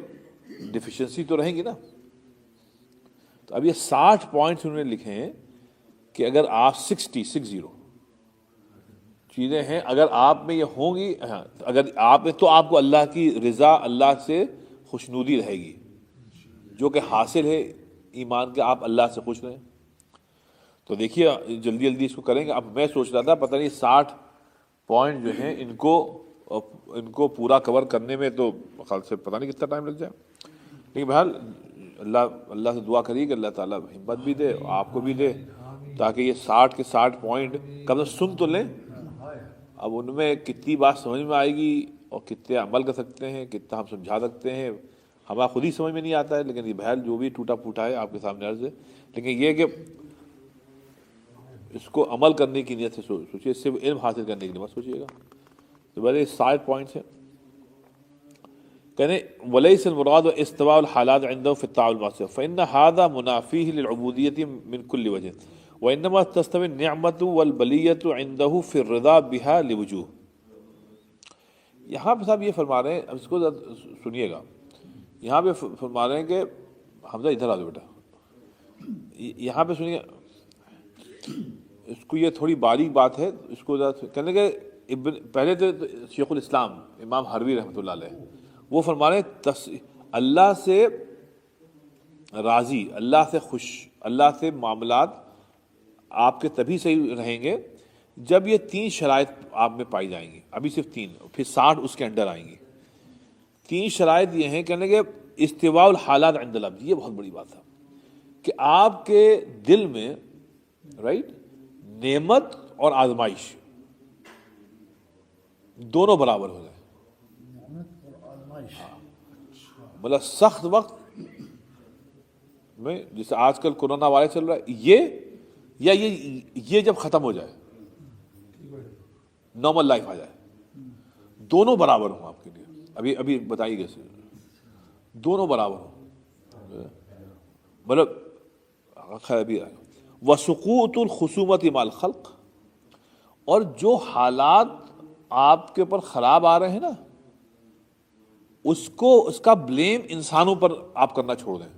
ڈیفیشنسی تو رہیں گی نا. تو اب یہ 60 پوائنٹس انہوں نے لکھے ہیں کہ اگر آپ 60 چیزیں ہیں اگر آپ میں یہ ہوں گی, اگر آپ میں, تو آپ کو اللہ کی رضا, اللہ سے خوشنودی رہے گی جو کہ حاصل ہے ایمان کے, آپ اللہ سے خوش رہیں. تو دیکھیے جلدی اس کو کریں گے. اب میں سوچ رہا تھا پتہ نہیں 60 پوائنٹ جو ہیں ان کو پورا کور کرنے میں تو خیال سے پتہ نہیں کتنا ٹائم لگ جائے. لیکن بہرحال اللہ سے دعا کریے کہ اللہ تعالیٰ ہمت بھی دے, آپ کو بھی دے, تاکہ یہ 60 کے 60 پوائنٹ کم سے سن تو لیں. اب ان میں کتنی بات سمجھ میں آئے گی اور کتنے عمل کر سکتے ہیں, کتنا ہم سمجھا سکتے ہیں, ہمارا خود ہی سمجھ میں نہیں آتا ہے. لیکن یہ بہرحال جو بھی ٹوٹا پھوٹا ہے آپ کے سامنے عرض ہے. لیکن یہ کہ اس کو عمل کرنے کی نیت سے سوچیے, صرف علم حاصل کرنے کی نیت مت سوچیے گا. تو بڑے 60 پوائنٹس ہیں. کہنے ولیس المراد استواء الحالات عنده في الطاعة والمعصية فإن هذا منافيه للعبودية من كل وجه وإنما تستوي النعمة والبلية عنده في الرضا بها لوجوه. یہاں پہ صاحب یہ فرما رہے ہیں, اب اس کو سنیے گا. یہاں پہ فرما رہے ہیں کہ حمزہ ادھر آ جاؤ بیٹا, یہاں پہ سنیے اس کو یہ تھوڑی باریک بات ہے، اس کو کہنے کہ پہلے تو شیخ الاسلام امام حروی رحمۃ اللہ علیہ وہ فرما رہے ہیں اللہ سے راضی، اللہ سے خوش، اللہ سے معاملات آپ کے تبھی صحیح رہیں گے جب یہ 3 شرائط آپ میں پائی جائیں گی. ابھی صرف 3، پھر 60 اس کے انڈر آئیں گی. 3 شرائط یہ ہیں، کہنے کہ استواء الحالات عند العبد، یہ بہت بڑی بات ہے کہ آپ کے دل میں رائٹ نعمت اور آزمائش دونوں برابر ہو جائیں. مطلب سخت وقت میں جیسے آج کل کورونا وائرس چل رہا ہے، یہ جب ختم ہو جائے، نارمل لائف آ جائے، دونوں برابر ہوں آپ کے لیے. ابھی بتائیے کیسے دونوں برابر ہوں. مطلب خیر بھی وسقوط الخصومت مع الخلق، اور جو حالات آپ کے اوپر خراب آ رہے ہیں نا، اس کا بلیم انسانوں پر آپ کرنا چھوڑ دیں.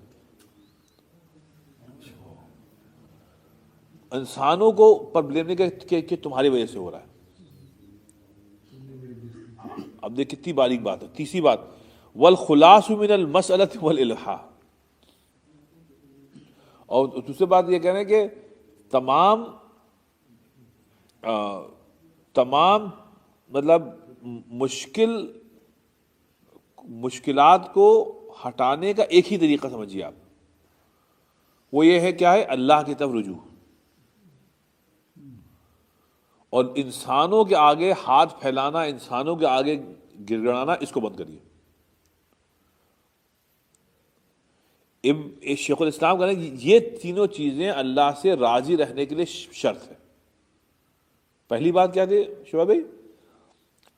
انسانوں کو پر بلیم نہیں کہ تمہاری وجہ سے ہو رہا ہے. اب دیکھ کتنی باریک بات ہے. تیسری بات والخلاص من المسألة والالحاح، اور دوسری بات یہ کہہ رہے ہیں کہ تمام مطلب مشکلات کو ہٹانے کا ایک ہی طریقہ سمجھیے آپ، وہ یہ ہے کیا ہے؟ اللہ کی طرف رجوع، اور انسانوں کے آگے ہاتھ پھیلانا، انسانوں کے آگے گر گڑانا، اس کو بند کریے. شیخ الاسلام کہہ رہے ہیں یہ تینوں چیزیں اللہ سے راضی رہنے کے لیے شرط ہے. پہلی بات کیا تھی شعیب بھائی؟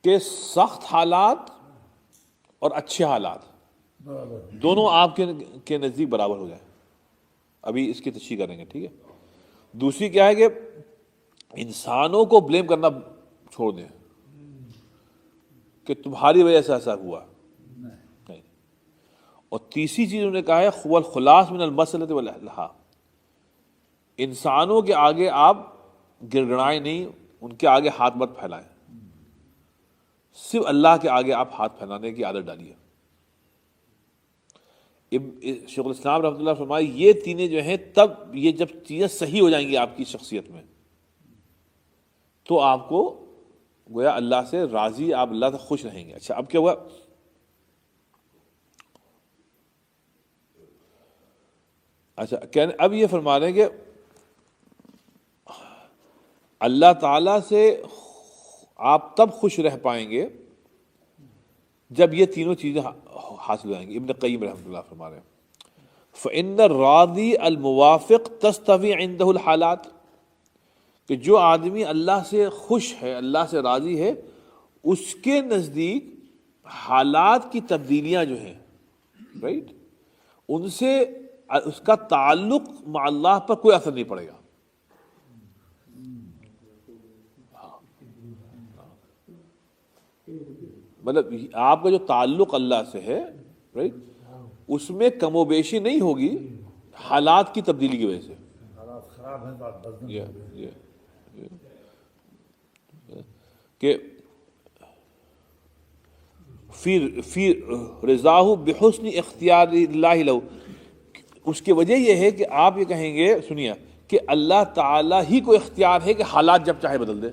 کہ سخت حالات اور اچھے حالات دونوں آپ کے نزدیک برابر ہو جائیں. ابھی اس کی تشریح کریں گے، ٹھیک ہے. دوسری کیا ہے کہ انسانوں کو بلیم کرنا چھوڑ دیں کہ تمہاری وجہ سے ایسا ہوا نہیں. اور تیسری چیز انہوں نے کہا ہے والخلاص من المسألة والالحاح، انسانوں کے آگے آپ گڑگڑائیں نہیں، ان کے آگے ہاتھ مت پھیلائیں، صرف اللہ کے آگے آپ ہاتھ پھیلانے کی عادت ڈالیے. شیخ الاسلام رحمۃ اللہ فرمائے یہ تینیں جو ہیں، تب یہ جب چیزیں صحیح ہو جائیں گی آپ کی شخصیت میں، تو آپ کو گویا اللہ سے راضی، آپ اللہ سے خوش رہیں گے. اچھا اب کیا ہوا؟ اچھا اب یہ فرما رہے ہیں کہ اللہ تعالیٰ سے آپ تب خوش رہ پائیں گے جب یہ تینوں چیزیں حاصل ہو جائیں گی. ابن قیم رحمۃ اللہ فرما رہے ہیں فإن الراضی الموافق تستوی عنده الحالات، کہ جو آدمی اللہ سے خوش ہے، اللہ سے راضی ہے، اس کے نزدیک حالات کی تبدیلیاں جو ہیں رائٹ، ان سے اس کا تعلق مع اللہ پر کوئی اثر نہیں پڑے گا. مطلب آپ کا جو تعلق اللہ سے ہے رائٹ، اس میں کم و بیشی نہیں ہوگی حالات کی تبدیلی کی وجہ سے. کہ فی رضاہ بحسن اختیار اللہ لہ، اس کی وجہ یہ ہے کہ آپ یہ کہیں گے، سنیے، کہ اللہ تعالیٰ ہی کو اختیار ہے کہ حالات جب چاہے بدل دے.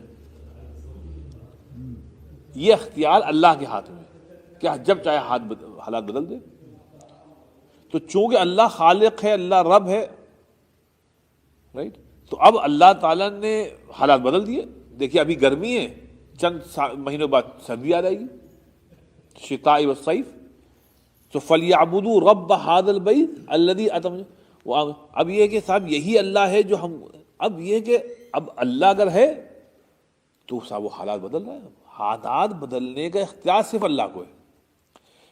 یہ اختیار اللہ کے ہاتھ میں، کہ جب چاہے حالات بدل دے. تو چونکہ اللہ خالق ہے، اللہ رب ہے رائٹ، تو اب اللہ تعالیٰ نے حالات بدل دیے. دیکھیے ابھی گرمی ہے، چند مہینوں بعد سردی آ جائے گی، شتاء والصیف. تو فَلْيَعْبُدُوا رَبَّ هَذَا الْبَيْتِ الَّذِي أَطْعَمَهُمْ. اب یہ کہ صاحب یہی اللہ ہے جو ہم، اب یہ کہ اب اللہ اگر ہے تو صاحب وہ حالات بدل رہا ہے. حالات بدلنے کا اختیار صرف اللہ کو ہے،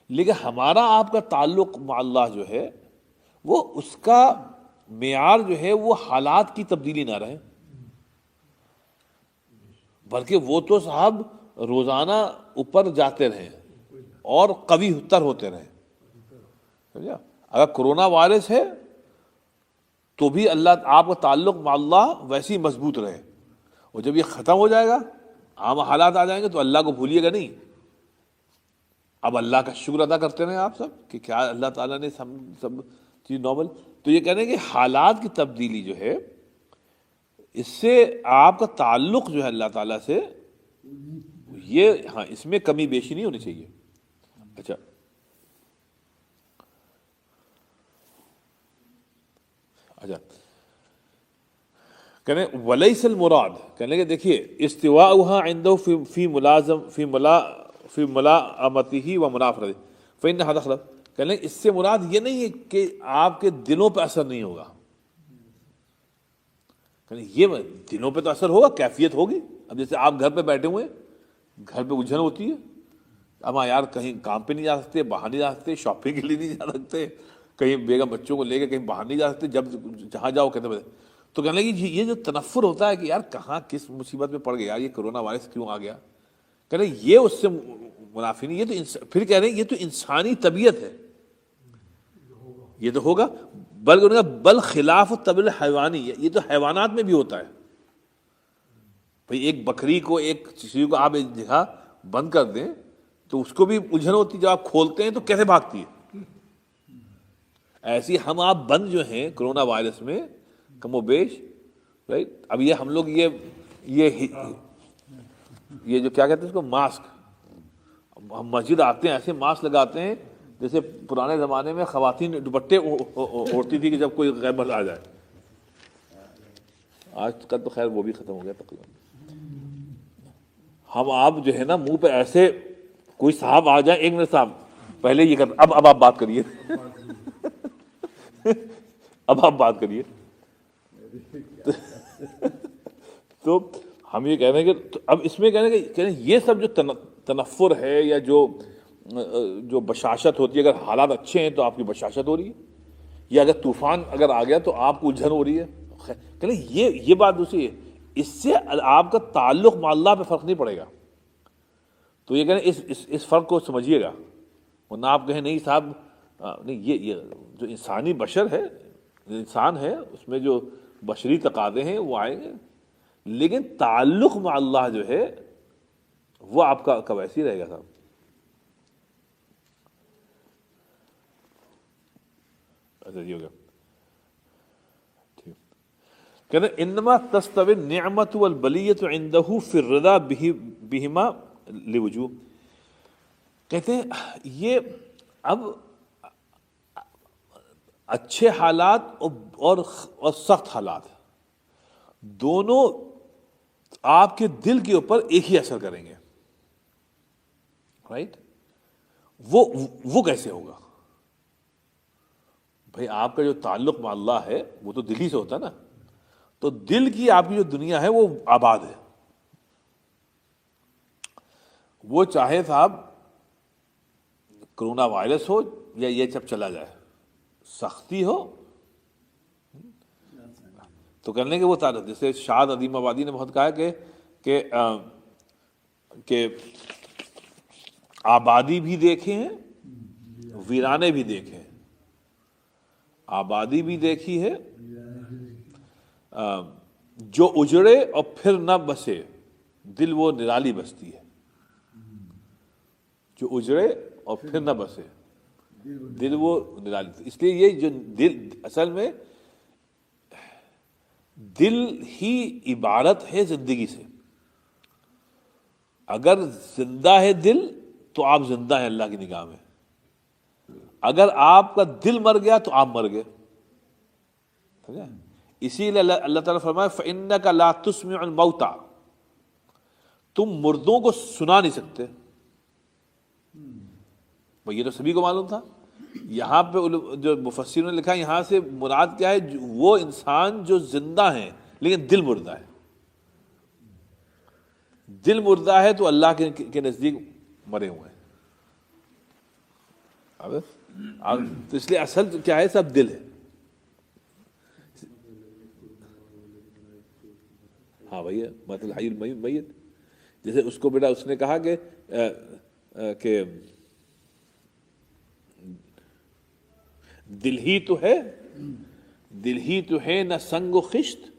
لیکن ہمارا آپ کا تعلق مع اللہ جو ہے، وہ اس کا معیار جو ہے وہ حالات کی تبدیلی نہ رہے، بلکہ وہ تو صاحب روزانہ اوپر جاتے رہیں اور قوی تر ہوتے رہیں. سمجھا؟ اگر کرونا وائرس ہے تو بھی اللہ آپ کا تعلق مع اللہ ویسے ہی مضبوط رہے. اور جب یہ ختم ہو جائے گا، عام حالات آ جائیں گے، تو اللہ کو بھولیے گا نہیں. اب اللہ کا شکر ادا کرتے رہیں آپ سب کہ کیا اللہ تعالیٰ نے سب چیز نارمل. تو یہ کہنے کہ حالات کی تبدیلی جو ہے اس سے آپ کا تعلق جو ہے اللہ تعالیٰ سے، یہ ہاں اس میں کمی بیشی نہیں ہونی چاہیے. اچھا کہنے ولیس المراد، کہنے کہ دیکھیے استواؤها عنده فی ملازم فی ملامته و منافرته فإن هذا خلاف. کہنے اس سے مراد یہ نہیں ہے کہ آپ کے دلوں پہ اثر نہیں ہوگا. کہنے یہ دلوں پہ تو اثر ہوگا، کیفیت ہوگی. اب جیسے آپ گھر پہ بیٹھے ہوئے ہیں، گھر پہ الجھن ہوتی ہے، اب ہاں یار کہیں کام پہ نہیں جا سکتے، باہر نہیں جا سکتے، شاپنگ کے لیے نہیں جا سکتے، کہیں بیگم بچوں کو لے کے کہیں باہر نہیں جا سکتے، جب جہاں جاؤ کہتے ہیں. تو کہنے لگی یہ جو تنفر ہوتا ہے کہ یار کہاں کس مصیبت میں پڑ گیا، یہ کرونا وائرس کیوں آ گیا، کہنے یہ اس سے منافی نہیں. یہ تو پھر کہہ رہے ہیں یہ تو انسانی طبیعت ہے، یہ تو ہوگا. بلکہ بل خلاف طبع حیوانی، یہ تو حیوانات میں بھی ہوتا ہے. بھئی ایک بکری کو، ایک چیز کو آپ ایک جگہ بند کر دیں تو اس کو بھی الجھن ہوتی ہے، جب آپ کھولتے ہیں تو کیسے بھاگتی ہے. ایسی ہم آپ بند جو ہیں کرونا وائرس میں کم و بیش، رائٹ. اب یہ ہم لوگ یہ جو کیا کہتے ہیں اس کو، ماسک، ہم مسجد آتے ہیں ایسے ماسک لگاتے ہیں جیسے پرانے زمانے میں خواتین دوپٹے اوڑھتی تھی کہ جب کوئی غیب مرد آ جائے. آج کل تو خیر وہ بھی ختم ہو گیا تقریباً. ہم آپ جو ہے نا منہ پہ ایسے کوئی صاحب آ جائے، ایک منٹ صاحب پہلے یہ کر، اب آپ بات کریے اب آپ بات کریے. تو ہم یہ کہہ رہے ہیں کہ اب اس میں کہنے کہ یہ سب جو تنفر ہے یا جو بشاشت ہوتی ہے، اگر حالات اچھے ہیں تو آپ کی بشاشت ہو رہی ہے، یا اگر طوفان اگر آ گیا تو آپ کو الجھن ہو رہی ہے. کہنے یہ بات دوسری ہے، اس سے آپ کا تعلق مع اللہ پہ فرق نہیں پڑے گا. تو یہ کہنے اس فرق کو سمجھیے گا، ورنہ آپ کہیں نہیں صاحب نہیں، یہ جو انسانی بشر ہے، انسان ہے، اس میں جو بشری تقاضے ہیں وہ آئیں گے، لیکن تعلق مع اللہ جو ہے وہ آپ کا ویسے ہی رہے گا صاحب. اچھا یہ ہو گیا. کہتے ہیں انما تستوی النعمت والبلیۃ عنده فی الرضا بہما لوجوہ. کہتے ہیں یہ اب اچھے حالات اور سخت حالات دونوں آپ کے دل کے اوپر ایک ہی اثر کریں گے، رائٹ. وہ کیسے ہوگا؟ بھئی آپ کا جو تعلق مع اللہ ہے وہ تو دل ہی سے ہوتا ہے نا. تو دل کی آپ کی جو دنیا ہے وہ آباد ہے. وہ چاہے صاحب کرونا وائرس ہو یا یہ سب چلا جائے، سختی ہو تو کرنے کے وہ تعلق. جیسے شاد عظیم آبادی نے بہت کہا ہے کہ آبادی بھی دیکھے ہیں، ویرانے بھی دیکھے ہیں. آبادی بھی دیکھی ہے، جو اجڑے اور پھر نہ بسے دل وہ نرالی بستی ہے. جو اجڑے اور پھر نہ بسے دل وہ نرالی. اس لیے یہ جو دل اصل میں دل ہی عبارت ہے زندگی سے. اگر زندہ ہے دل تو آپ زندہ ہیں اللہ کی نگاہ میں. اگر آپ کا دل مر گیا تو آپ مر گئے. اسی لیے اللہ تعالیٰ فرمایا فَإِنَّكَ لَا تُسْمِعُ الْمَوْتَى، تم مردوں کو سنا نہیں سکتے. یہ تو سبھی کو معلوم تھا. یہاں پہ جو مفسروں نے لکھا یہاں سے مراد کیا ہے؟ وہ انسان جو زندہ ہیں لیکن دل مردہ ہے. دل مردہ ہے تو اللہ کے نزدیک مرے ہوئے ہیں. تو اس لیے اصل کیا ہے؟ سب دل ہے. ہاں بھیا مثل حی المیت، جیسے اس کو بیٹا اس نے کہا کہ دل ہی تو ہے دل ہی تو ہے نہ سنگ و خشت،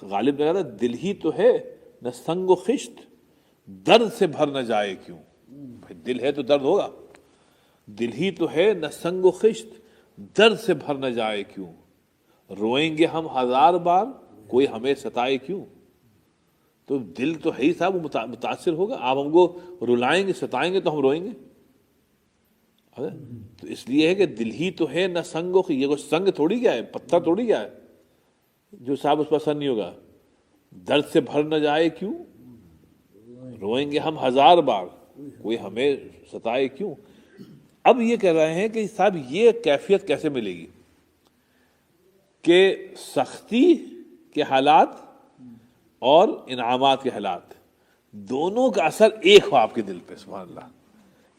غالب نے کہا تھا دل ہی تو ہے نہ سنگ و خشت، درد سے بھر نہ جائے کیوں. بھائی دل ہے تو درد ہوگا. دل ہی تو ہے نہ سنگ و خشت، درد سے بھر نہ جائے کیوں، روئیں گے ہم ہزار بار کوئی ہمیں ستائے کیوں. تو دل تو ہے ہی صاحب، وہ متاثر ہوگا. آپ ہم کو رلائیں گے ستائیں گے تو ہم روئیں گے. تو اس لیے ہے کہ دل ہی تو ہے نہ سنگ و خشت. یہ کوئی سنگ تھوڑی کیا ہے، پتھر تھوڑی کیا ہے جو صاحب اس پر اثر نہیں ہوگا. درد سے بھر نہ جائے کیوں، روئیں گے ہم ہزار بار کوئی ہمیں ستائے کیوں. اب یہ کہہ رہے ہیں کہ صاحب یہ کیفیت کیسے ملے گی کہ سختی کے حالات اور انعامات کے حالات دونوں کا اثر ایک ہو آپ کے دل پہ. سبحان اللہ.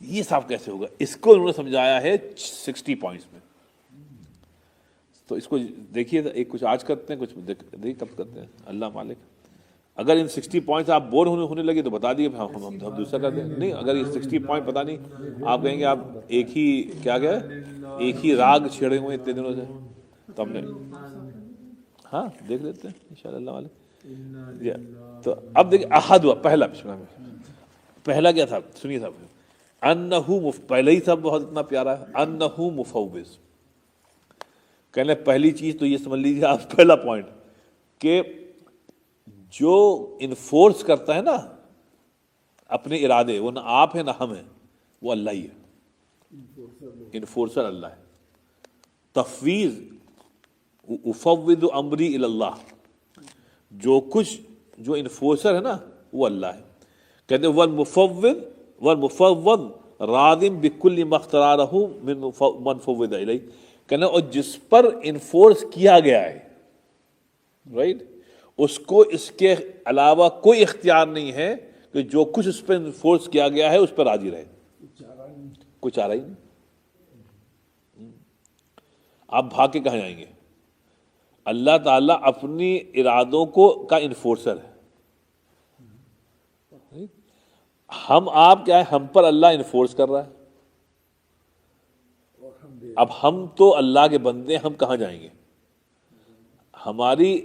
یہ صاحب کیسے ہوگا؟ اس کو انہوں نے سمجھایا ہے 60 پوائنٹس میں. تو اس کو دیکھیے، ایک کچھ آج کرتے ہیں، کچھ دیکھیے کب کرتے ہیں، اللہ مالک. اگر ان 60 پوائنٹس آپ بور ہونے لگے تو بتا دیے، ہم دوسرا کر دیں. نہیں، اگر یہ 60 پوائنٹ پتا نہیں، آپ کہیں گے آپ ایک ہی کیا گیا ایک ہی راگ چھیڑے ہوئے اتنے دنوں سے، تو ہم نے ہاں دیکھ لیتے ہیں انشاءاللہ والے. تو اب دیکھیں احد ہوا پہلا. بسم اللہ میں پہلا کیا تھا سنیے صاحب. انہو پہلے ہی سب بہت اتنا پیارا ہے. انہو مفوض. کہنے پہلی چیز تو یہ سمجھ لیجیے آپ، پہلا پوائنٹ کہ جو انفورس کرتا ہے نا اپنے ارادے، وہ نہ آپ ہیں نہ ہم ہیں، وہ اللہ ہی ہے. انفورسر اللہ ہے. تفویض افوض امری الی اللہ، جو کچھ جو انفورسر ہے نا وہ اللہ ہے. کہتے ہیں والمفوض راض بکل ما اختارہ من فوض الیہ. کہنا اور جس پر انفورس کیا گیا ہے، رائٹ، اس کو اس کے علاوہ کوئی اختیار نہیں ہے کہ جو کچھ اس پہ انفورس کیا گیا ہے اس پر راضی رہے. کوئی چارہ ہی نہیں. آپ بھاگ کے کہاں جائیں گے؟ اللہ تعالیٰ اپنی ارادوں کو کا انفورسر ہے. ہم آپ کیا ہے، ہم پر اللہ انفورس کر رہا ہے. اب ہم تو اللہ کے بندے، ہم کہاں جائیں گے؟ ہماری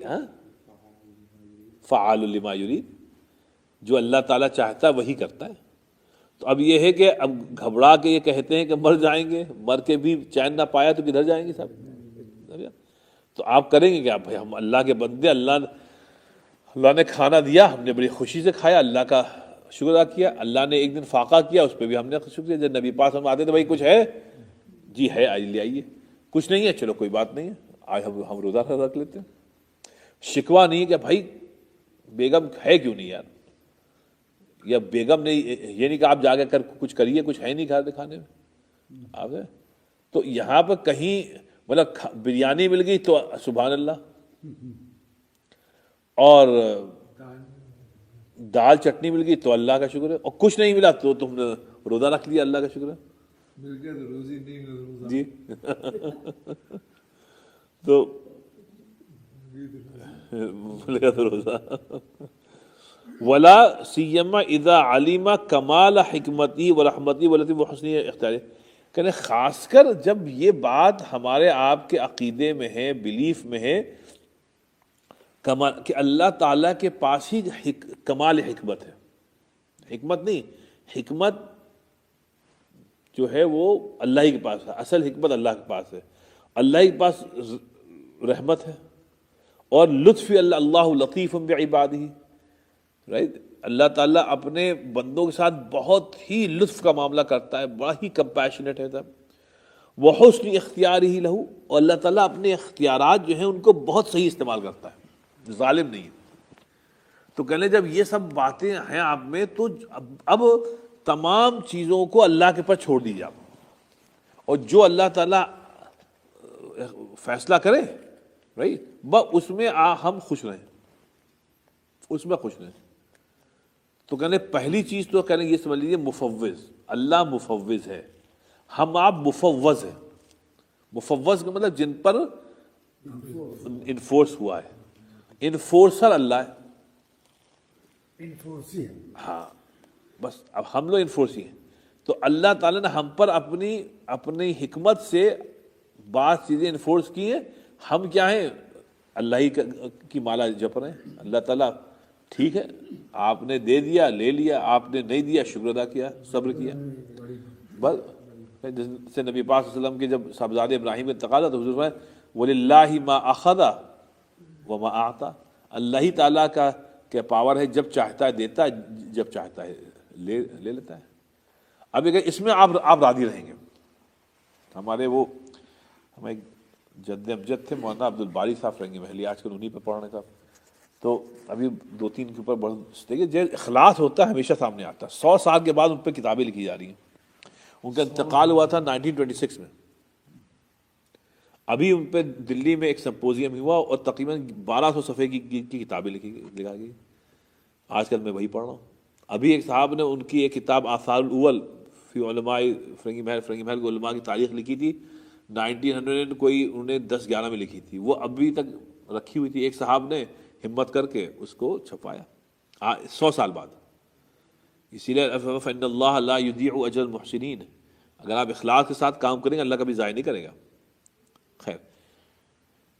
فعال لما یرید، جو اللہ تعالیٰ چاہتا ہے وہی کرتا ہے. تو اب یہ ہے کہ اب گھبرا کے یہ کہتے ہیں کہ مر جائیں گے، مر کے بھی چین نہ پایا تو کدھر جائیں گے صاحب؟ تو آپ کریں گے کیا؟ بھائی ہم اللہ کے بندے، اللہ نے کھانا دیا، ہم نے بڑی خوشی سے کھایا، اللہ کا شکر ادا کیا. اللہ نے ایک دن فاقہ کیا، اس پہ بھی ہم نے شکریہ. جب نبی پاس ہم آتے تھے، بھائی کچھ ہے؟ جی ہے، آج لے آئیے. کچھ نہیں ہے، چلو کوئی بات نہیں ہے، آج ہم روزہ رکھ لیتے ہیں. شکوہ نہیں کہ بھائی بیگم ہے کیوں نہیں یار، یا بیگم نے یہ نہیں کہ آپ جا کے کر کچھ کریے، کچھ ہے نہیں کھانے میں آپ. تو یہاں پہ کہیں مطلب بریانی مل گئی تو سبحان اللہ، اور دال چٹنی مل گئی تو اللہ کا شکر ہے، اور کچھ نہیں ملا تو تم نے روزہ رکھ لیا، اللہ کا شکر ہے. مل گیا تو روزی، نہیں ملا جی تو مل گیا تو روزہ. ولا سیما اذا علم کمال حکمتی و رحمتی والتی و حسنی اختیاری. کہنے خاص کر جب یہ بات ہمارے آپ کے عقیدے میں ہے، بلیف میں ہے، کمال کہ اللہ تعالیٰ کے پاس ہی کمال حکمت ہے. حکمت نہیں، حکمت جو ہے وہ اللہ ہی کے پاس ہے. اصل حکمت اللہ کے پاس ہے. اللہ کے پاس رحمت ہے اور لطف اللہ لطیف بعبادہ، رائٹ. اللہ تعالیٰ اپنے بندوں کے ساتھ بہت ہی لطف کا معاملہ کرتا ہے، بڑا ہی کمپیشنیٹ ہے. تب وہ حسن اختیارہ لہو، اور اللہ تعالیٰ اپنے اختیارات جو ہیں ان کو بہت صحیح استعمال کرتا ہے، ظالم نہیں. تو کہنے جب یہ سب باتیں ہیں آپ میں، تو اب تمام چیزوں کو اللہ کے پر چھوڑ دیجیے آپ، اور جو اللہ تعالیٰ فیصلہ کرے، رائٹ، بس اس میں ہم خوش رہیں، اس میں خوش رہیں. تو کہنے پہلی چیز تو کہنے یہ سمجھ لیجیے مفوض، اللہ مفوض ہے، ہم آپ مفوض ہیں. مفوض کا مطلب جن پر انفورس ہوا ہے. انفورسر اللہ ہے. انفورسی ہے. ہاں بس اب ہم لوگ انفورسی ہیں. تو اللہ تعالیٰ نے ہم پر اپنی حکمت سے بعض چیزیں انفورس کی ہیں، ہم کیا ہیں؟ اللہ ہی کی مالا جپ رہے ہیں. اللہ تعالیٰ ٹھیک ہے آپ نے دے دیا لے لیا، آپ نے نہیں دیا شکر ادا کیا، صبر کیا. بس جیسے نبی پاک صلی اللہ علیہ وسلم کے جب صاحبزاد ابراہیم انتقال تو حضور فرمائے وَلِلَّهِ مَا أَخَذَ وَمَا أَعْطَى، اللہ ہی تعالیٰ کا کیا پاور ہے، جب چاہتا ہے دیتا ہے، جب چاہتا ہے لے لیتا ہے. اب اگر اس میں آپ راضی رہیں گے. ہمارے وہ ہمیں جد امجد تھے مولانا عبد الباری صاحب فرنگی محلی، آج کل انہیں پہ پڑھنے کا، تو ابھی 2-3 کے اوپر بڑھ دیکھیے جو اخلاص ہوتا ہے ہمیشہ سامنے آتا ہے. 100 سال کے بعد ان پہ کتابیں لکھی جا رہی ہیں. ان کا انتقال ہوا تھا 1926 میں. ابھی ان پہ دلی میں ایک سمپوزیم ہوا اور تقریباً 1200 صفحے کی کتابیں لکھا گئی. آج کل میں وہی پڑھ رہا ہوں. ابھی ایک صاحب نے ان کی ایک کتاب آثار الاول فی علماء فرنگی محل کے علماء کی تاریخ لکھی تھی 1900 کوئی انہوں نے 10-11 میں لکھی تھی، وہ ابھی تک رکھی ہوئی تھی. ایک صاحب نے ہمت کر کے اس کو چھپایا 100 سال بعد. اسی لیے فإن اللہ لا یضیع اجر المحسنین، اگر آپ اخلاص کے ساتھ کام کریں گے اللہ کبھی ضائع نہیں کرے گا. خیر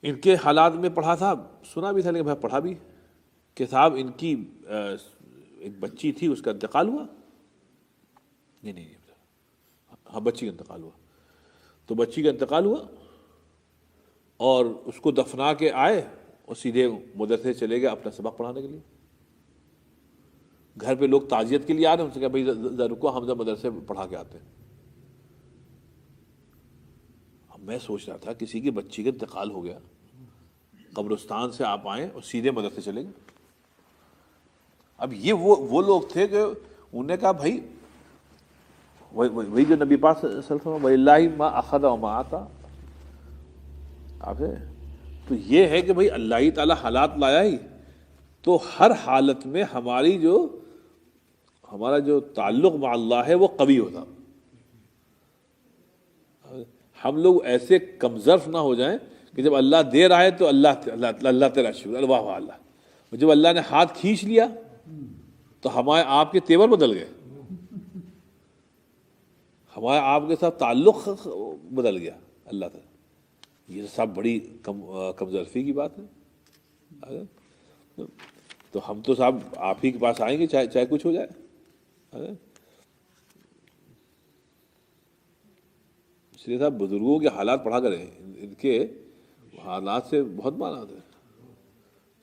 ان کے حالات میں پڑھا تھا، سنا بھی تھا لیکن میں پڑھا بھی کہ صاحب ان کی ایک بچی تھی اس کا انتقال ہوا. نہیں ہاں بچی کا انتقال ہوا. تو بچی کا انتقال ہوا اور اس کو دفنا کے آئے اور سیدھے مدرسے چلے گئے اپنا سبق پڑھانے کے لیے. گھر پہ لوگ تعزیت کے لیے آ رہے ہیں، ان سے کہا بھائی ذرا رکو ہم مدرسے پڑھا کے آتے ہیں. میں سوچ رہا تھا کسی کی بچی کا انتقال ہو گیا، قبرستان سے آپ آئیں اور سیدھے مدرسے چلے گئے. اب یہ وہ لوگ تھے کہ انہوں نے کہا بھائی وہی جو نبی پاک صلی اللہ علیہ وسلم وَلِلَّهِ مَا أَخَذَ وَمَا أَعْطَى. تو یہ ہے کہ بھائی اللہ ہی تعالیٰ حالات لایا ہی تو ہر حالت میں ہمارا جو تعلق مع اللہ ہے وہ قوی ہوتا. ہم لوگ ایسے کمزرف نہ ہو جائیں کہ جب اللہ دے رہا ہے تو اللہ تیرا شکر اللہ واہ اللہ، جب اللہ نے ہاتھ کھینچ لیا تو ہمارے آپ کے تیور بدل گئے، ہمارے آپ کے ساتھ تعلق بدل گیا اللہ تعالیٰ. یہ سب بڑی کمزرفی کی بات ہے. تو ہم تو صاحب آپ ہی کے پاس آئیں گے چاہے کچھ ہو جائے. اس لیے صاحب بزرگوں کے حالات پڑھا کریں، ان کے حالات سے بہت مانا ہوتا ہے.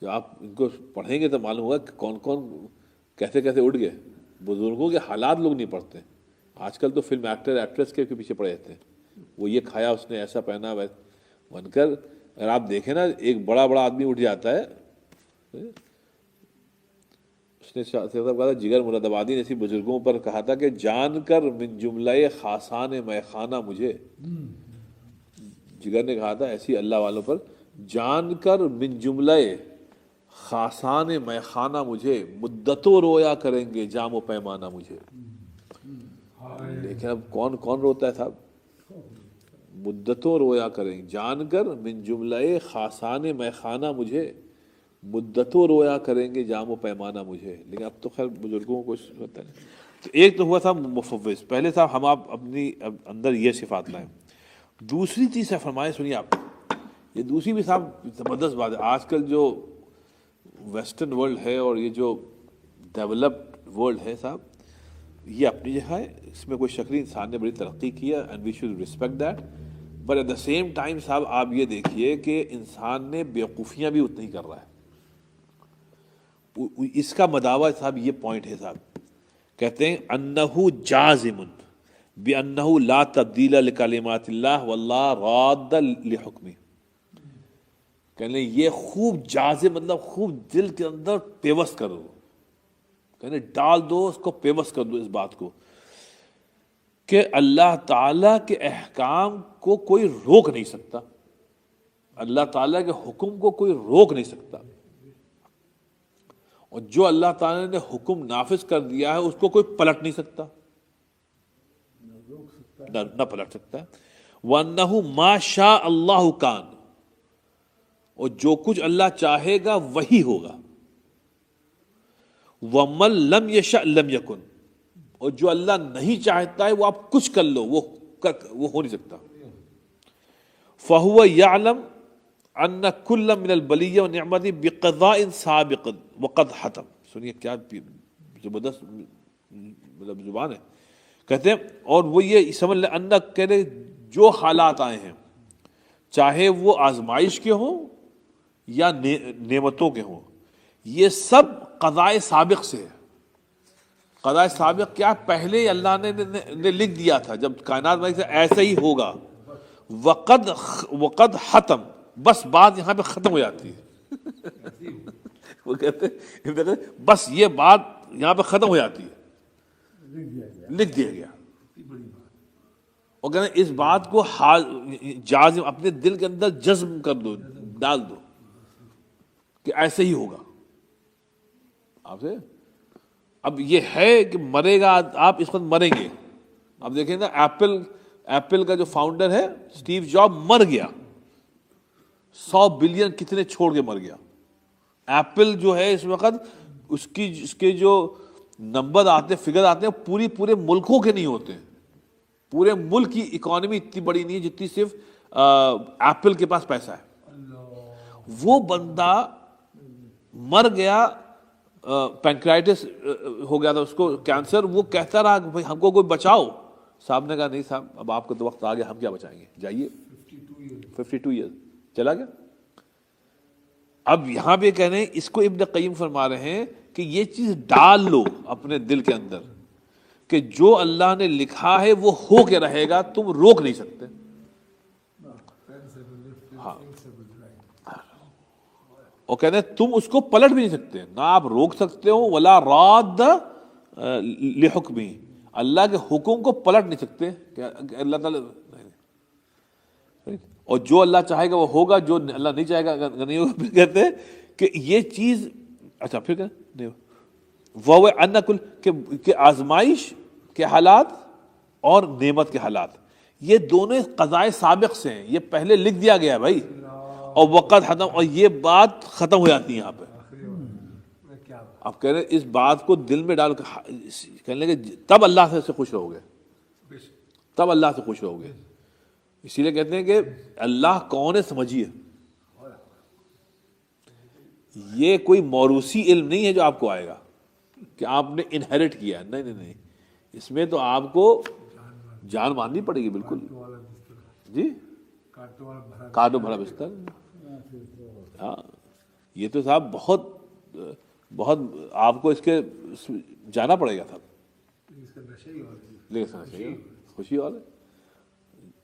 جب آپ ان کو پڑھیں گے تو معلوم ہوگا کہ کون کون کیسے اٹھ گئے. بزرگوں کے حالات لوگ نہیں پڑھتے. آج کل تو فلم ایکٹر ایکٹریس کے پیچھے پڑے رہتے ہیں، وہ یہ کھایا اس نے ایسا پہنا بن کر. اگر آپ دیکھیں نا ایک بڑا آدمی اٹھ جاتا ہے، اس نے کہا جگر مراد آبادی نے ایسی بزرگوں پر کہا تھا کہ جان کر من جملہ خاصان میخانہ مجھے، جگر نے کہا تھا ایسی اللہ والوں پر جان کر من جملہ خاصان میخانہ مجھے، مدتوں رویا کریں گے جام و پیمانہ مجھے. لیکن اب کون روتا ہے صاحب؟ مدتوں رویا کریں جان کر من جملہ خاصان میخانہ مجھے، مدتوں رویا کریں گے جام و پیمانہ مجھے. لیکن اب تو خیر بزرگوں کو ہوتا ہے. تو ایک تو ہوا تھا مفوض. پہلے صاحب ہم آپ اپنی اندر یہ صفات لائیں. دوسری چیز سے فرمائے سنیے آپ، یہ دوسری بھی صاحب زبردست بات ہے. آج کل جو ویسٹرن ورلڈ ہے اور یہ جو ڈیولپڈ ورلڈ ہے صاحب، یہ اپنی جگہ ہے، اس میں کوئی شک نہیں، انسان نے بڑی ترقی کی ہے and we should respect that. But at the same time صاحب آپ یہ دیکھیے کہ انسان نے بیوقوفیاں بھی اتنی کر رہا ہے. اس کا مداوع صاحب یہ پوائنٹ ہے صاحب، کہتے ہیں انہ جازم بانہ لا تبدیل لکلمات اللہ واللہ راد لحکمہ. کہنے یہ خوب جازم مطلب خوب دل کے اندر پیوست کر دو، کہنے ڈال دو اس کو، پیوست کر دو اس بات کو کہ اللہ تعالیٰ کے احکام کو کوئی روک نہیں سکتا، اللہ تعالیٰ کے حکم کو کوئی روک نہیں سکتا، اور جو اللہ تعالیٰ نے حکم نافذ کر دیا ہے اس کو کوئی پلٹ نہیں سکتا، نہ پلٹ سکتا ہے. وَأَنَّهُ مَا شَاءَ اللَّهُ كَانَ، اور جو کچھ اللہ چاہے گا وہی ہوگا. وَمَن لَمْ يَشَأْ لَمْ يَكُنْ، اور جو اللہ نہیں چاہتا ہے وہ آپ کچھ کر لو وہ ہو نہیں سکتا. فَهُوَ يَعْلَمُ ان کل من البلیہ والنعمت بقضاء سابق وقد حتم. سنیے کیا زبردست مطلب زبان ہے. کہتے ہیں اور وہ یہ سمجھ لیں ان کہتے جو حالات آئے ہیں چاہے وہ آزمائش کے ہوں یا نعمتوں کے ہوں, یہ سب قضاء سابق سے ہے. قضاء سابق کیا, پہلے اللہ نے لکھ دیا تھا جب کائنات میں ایسا ہی ہوگا. وقد ختم, بس بات یہاں پہ ختم ہو جاتی ہے. وہ کہتے ہیں بس یہ بات یہاں پہ ختم ہو جاتی ہے, لکھ دیا گیا. اور کہتے ہیں اس بات کو جازم اپنے دل کے اندر جزم کر دو, ڈال دو کہ ایسے ہی ہوگا آپ سے. اب یہ ہے کہ مرے گا آپ, اس وقت مریں گے. اب دیکھیں نا ایپل کا جو فاؤنڈر ہے اسٹیو جاب مر گیا, 100 بلین کتنے چھوڑ کے مر گیا. ایپل جو ہے اس وقت اس کے جو نمبر آتے ہیں, فگر آتے ہیں, پورے ملکوں کے نہیں ہوتے. پورے ملک کی اکانومی اتنی بڑی نہیں ہے جتنی صرف ایپل کے پاس پیسہ ہے. وہ بندہ مر گیا, پینکرائٹس ہو گیا تھا اس کو, کینسر. وہ کہتا رہا کہ بھائی ہم کو کوئی بچاؤ. صاحب نے کہا نہیں صاحب اب آپ کا تو وقت آ گیا, ہم کیا بچائیں گے, جائیے. 52 ایئرز چلا گیا. اب یہاں پہ کہہ رہے ہیں, اس کو ابن قیم فرما رہے ہیں کہ یہ چیز ڈال لو اپنے دل کے اندر کہ جو اللہ نے لکھا ہے وہ ہو کے رہے گا, تم روک نہیں سکتے. ہاں, اور کہتے ہیں تم اس کو پلٹ بھی نہیں سکتے, نہ آپ روک سکتے ہو. ولا راد لحکمی, اللہ کے حکم کو پلٹ نہیں سکتے کہ اللہ تعالیٰ. اور جو اللہ چاہے گا وہ ہوگا, جو اللہ نہیں چاہے گا نہیں ہوگا. پھر کہتے ہیں کہ یہ چیز اچھا پھر کہ وہ ان کل کہ آزمائش کے حالات اور نعمت کے حالات یہ دونوں قضاء سابق سے ہیں, یہ پہلے لکھ دیا گیا ہے بھائی. اور وقت ختم, اور یہ بات ختم ہو جاتی ہے یہاں پہ. آپ کہہ رہے ہیں اس بات کو دل میں ڈال کہنے کہ تب اللہ سے خوش رہو گے, تب اللہ سے خوش رہو گے. اسی لیے کہتے ہیں کہ اللہ کون ہے سمجھیے. یہ کوئی موروثی علم نہیں ہے جو آپ کو آئے گا کہ آپ نے انہیرٹ کیا. نہیں نہیں نہیں, اس میں تو آپ کو جان ماننی پڑے گی. بالکل جی, کاٹو بھرا بستر. ہاں یہ تو صاحب بہت بہت آپ کو اس کے جانا پڑے گا صاحب. لیکن خوشی والا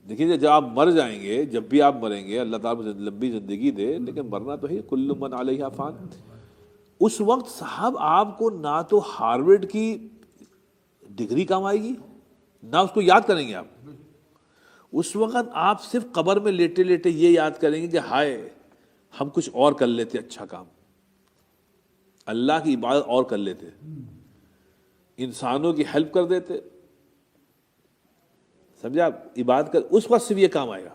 دیکھیے جب آپ مر جائیں گے, جب بھی آپ مریں گے اللہ تعالیٰ لمبی زندگی دے, لیکن مرنا تو ہے, کل من علیہا فان. اس وقت صاحب آپ کو نہ تو ہارورڈ کی ڈگری کام آئے گی, نہ اس کو یاد کریں گے آپ. اس وقت آپ صرف قبر میں لیٹے لیٹے یہ یاد کریں گے کہ ہائے ہم کچھ اور کر لیتے, اچھا کام, اللہ کی عبادت اور کر لیتے, انسانوں کی ہیلپ کر دیتے. سمجھا آپ, عبادت کر, اس وقت صرف یہ کام آئے گا.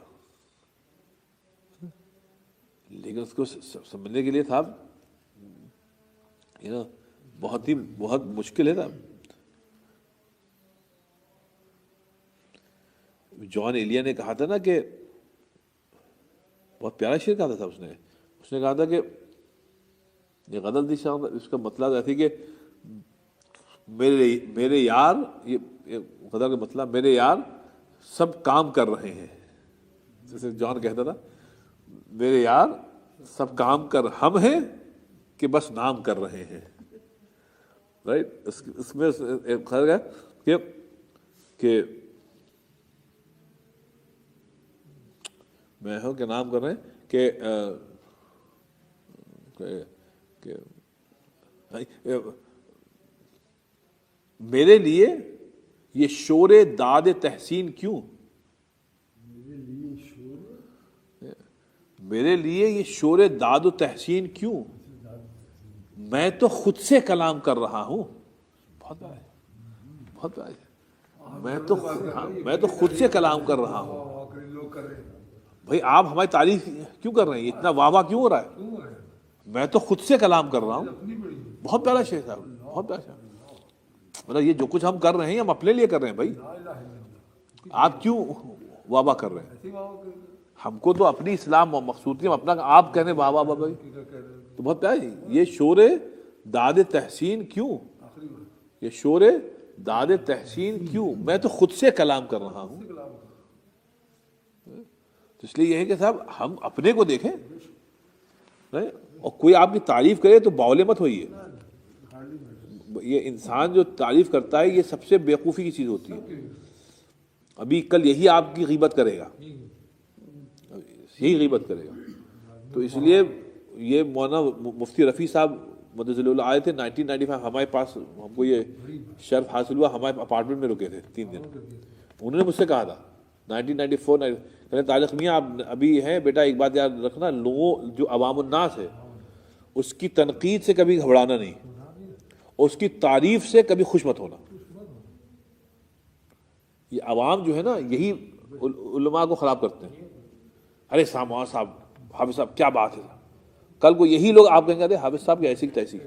لیکن اس کو سمجھنے کے لیے صاحب بہت مشکل ہے صاحب. جان ایلیا نے کہا تھا نا کہ بہت پیارا شعر کہا تھا صاحب, اس نے کہا تھا کہ یہ غزل دی شاہ, اس کا مطلب ایسی کہ میرے یار, یہ غزل کا مطلب میرے یار سب کام کر رہے ہیں. جیسے جان کہتا تھا میرے یار سب کام کر ہم ہیں کہ بس نام کر رہے ہیں. رائٹ, اس میں خیر ہے کہ میں ہوں کہ نام کر رہے ہیں کہ میرے لیے یہ شور داد تحسین کیوں, میرے لیے یہ شور داد و تحسین کیوں, میں تو خود سے کلام کر رہا ہوں. بہت بڑا میں تو خود سے کلام کر رہا ہوں. بھائی آپ ہماری تعریف کیوں کر رہے ہیں, اتنا واہ واہ کیوں ہو رہا ہے؟ میں تو خود سے کلام کر رہا ہوں. بہت پیارا شعر صاحب, بہت پیارا شعر. مطلب یہ جو کچھ ہم کر رہے ہیں ہم اپنے لیے کر رہے ہیں بھائی, آپ کیوں واہ واہ کر رہے ہیں؟ ہم کو تو اپنی اسلام مقصود تھی، ہم اپنا آپ کہنے واہ واہ بھائی تو بہت پیاری. یہ شور داد تحسین کیوں، یہ شور داد تحسین کیوں؟ میں تو خود سے کلام کر رہا ہوں. تو اس لیے یہ ہے کہ صاحب ہم اپنے کو دیکھیں، اور کوئی آپ کی تعریف کرے تو باولے مت ہوئیے. یہ انسان جو تعریف کرتا ہے یہ سب سے بیوقوفی کی چیز ہوتی ہے. ابھی کل یہی آپ کی غیبت کرے گا، یہی غیبت کرے گا. تو اس لیے یہ مولانا مفتی رفیع صاحب مدثر اللہ آئے تھے 1995 ہمارے پاس، ہم کو یہ شرف حاصل ہوا، ہمارے اپارٹمنٹ میں رکے تھے 3 دن. انہوں نے مجھ سے کہا تھا 1994 کہتے طارق میاں آپ ابھی ہیں بیٹا، ایک بات یاد رکھنا، لوگوں جو عوام الناس ہے اس کی تنقید سے کبھی گھبرانا نہیں، اور اس کی تعریف سے کبھی خوش مت ہونا. یہ عوام جو ہے نا یہی علماء کو خراب کرتے ہیں. ارے سامان صاحب، حافظ صاحب کیا بات ہے، کل کو یہی لوگ آپ کہیں گے حافظ صاحب کی ایسی کی تیسی،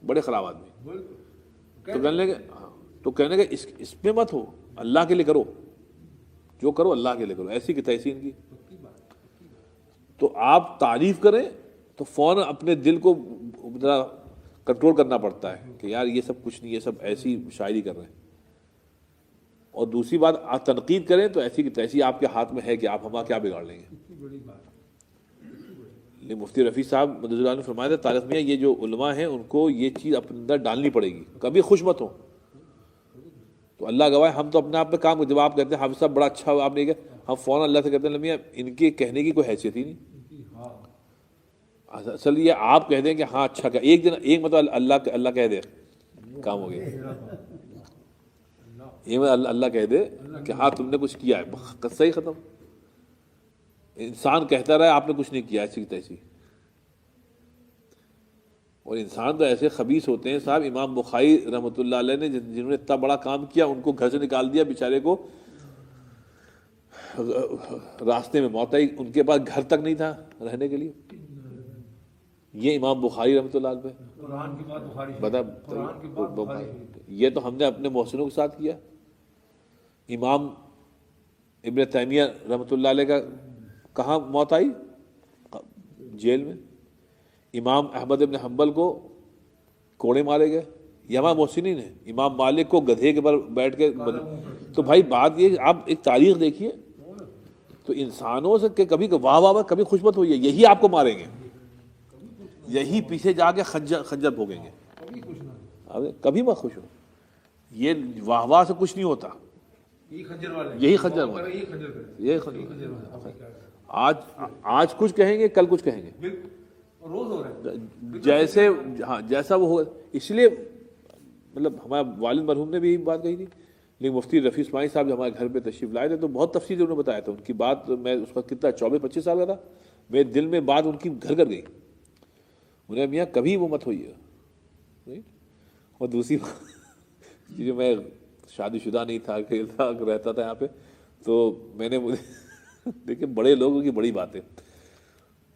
بڑے خراب آدمی. تو کہنے کے اس میں مت ہو، اللہ کے لیے کرو، جو کرو اللہ کے لیے کرو، ایسی کی تیسی ان کی. تو آپ تعریف کریں تو فوراً اپنے دل کو ذرا کنٹرول کرنا پڑتا ہے کہ یار یہ سب کچھ نہیں، یہ سب ایسی شاعری کر رہے ہیں. اور دوسری بات آپ تنقید کریں تو ایسی کی تیسی آپ کے ہاتھ میں ہے کہ آپ ہمارا کیا بگاڑ لیں گے. لیکن مفتی رفیع صاحب مدثر اللہ نے فرمایا تھا طارق میاں یہ جو علماء ہیں ان کو یہ چیز اپنے اندر ڈالنی پڑے گی، کبھی خوش مت ہو. تو اللہ گواہ ہم تو اپنے آپ پہ کام، جب آپ کہتے ہیں حافظ صاحب بڑا اچھا آپ نے کہا، ہم فوراً اللہ سے کہتے ہیں میاں ان کے کہنے کی کوئی حیثیت ہی نہیں. اصل یہ آپ کہہ دیں کہ ہاں اچھا کہ ایک دن ایک مطلب اللہ کہہ دے کام ہو گیا. ایک مطلب اللہ کہہ دے کہ ہاں تم نے کچھ کیا ہے، قصہ ہی ختم. انسان کہتا رہا آپ نے کچھ نہیں کیا ایسی کی تیسی. اور انسان تو ایسے خبیث ہوتے ہیں صاحب. امام بخاری رحمۃ اللہ علیہ نے جنہوں نے اتنا بڑا کام کیا ان کو گھر سے نکال دیا، بیچارے کو راستے میں موت آئی، ان کے پاس گھر تک نہیں تھا رہنے کے لیے. یہ امام بخاری رحمۃ اللہ علیہ قرآن کی بات بخاری ہے، بتا، قرآن کی بات بخاری ہے. یہ تو ہم نے اپنے محسنوں کے ساتھ کیا. امام ابن تیمیہ رحمۃ اللہ علیہ کا کہاں موت آئی؟ جیل میں. امام احمد ابن حنبل کو کوڑے مارے گئے، یہ ہمارے محسنین ہیں. امام مالک کو گدھے کے پر بیٹھ کے. تو بھائی بات یہ آپ ایک تاریخ دیکھیے. تو انسانوں سے کہ کبھی واہ واہ کبھی خوش مت ہوئیے، یہی آپ کو ماریں گے، یہی پیچھے جا کے خنجر بھوگیں گے. کبھی مت خوش ہو، یہ واہ واہ سے کچھ نہیں ہوتا. یہی خنجر آج کچھ کہیں گے کل کچھ کہیں گے، روز ہو رہا ہے جیسے ہاں جیسا وہ ہوگا. اس لیے مطلب ہمارے والد مرحوم نے بھی یہی بات کہی تھی. لیکن مفتی رفیع اسماعیل صاحب جو ہمارے گھر پہ تشریف لائے تھے تو بہت تفصیل سے انہوں نے بتایا تھا. ان کی بات میں اس وقت کتنا 24-25 سال کا تھا، میرے دل میں بات ان کی گھر کر گئی. انہیں میاں کبھی وہ مت ہوئی ہے. اور دوسری بات جو میں شادی شدہ نہیں تھا، کھیلتا رہتا تھا یہاں پہ، تو میں نے دیکھیں بڑے لوگوں کی بڑی باتیں.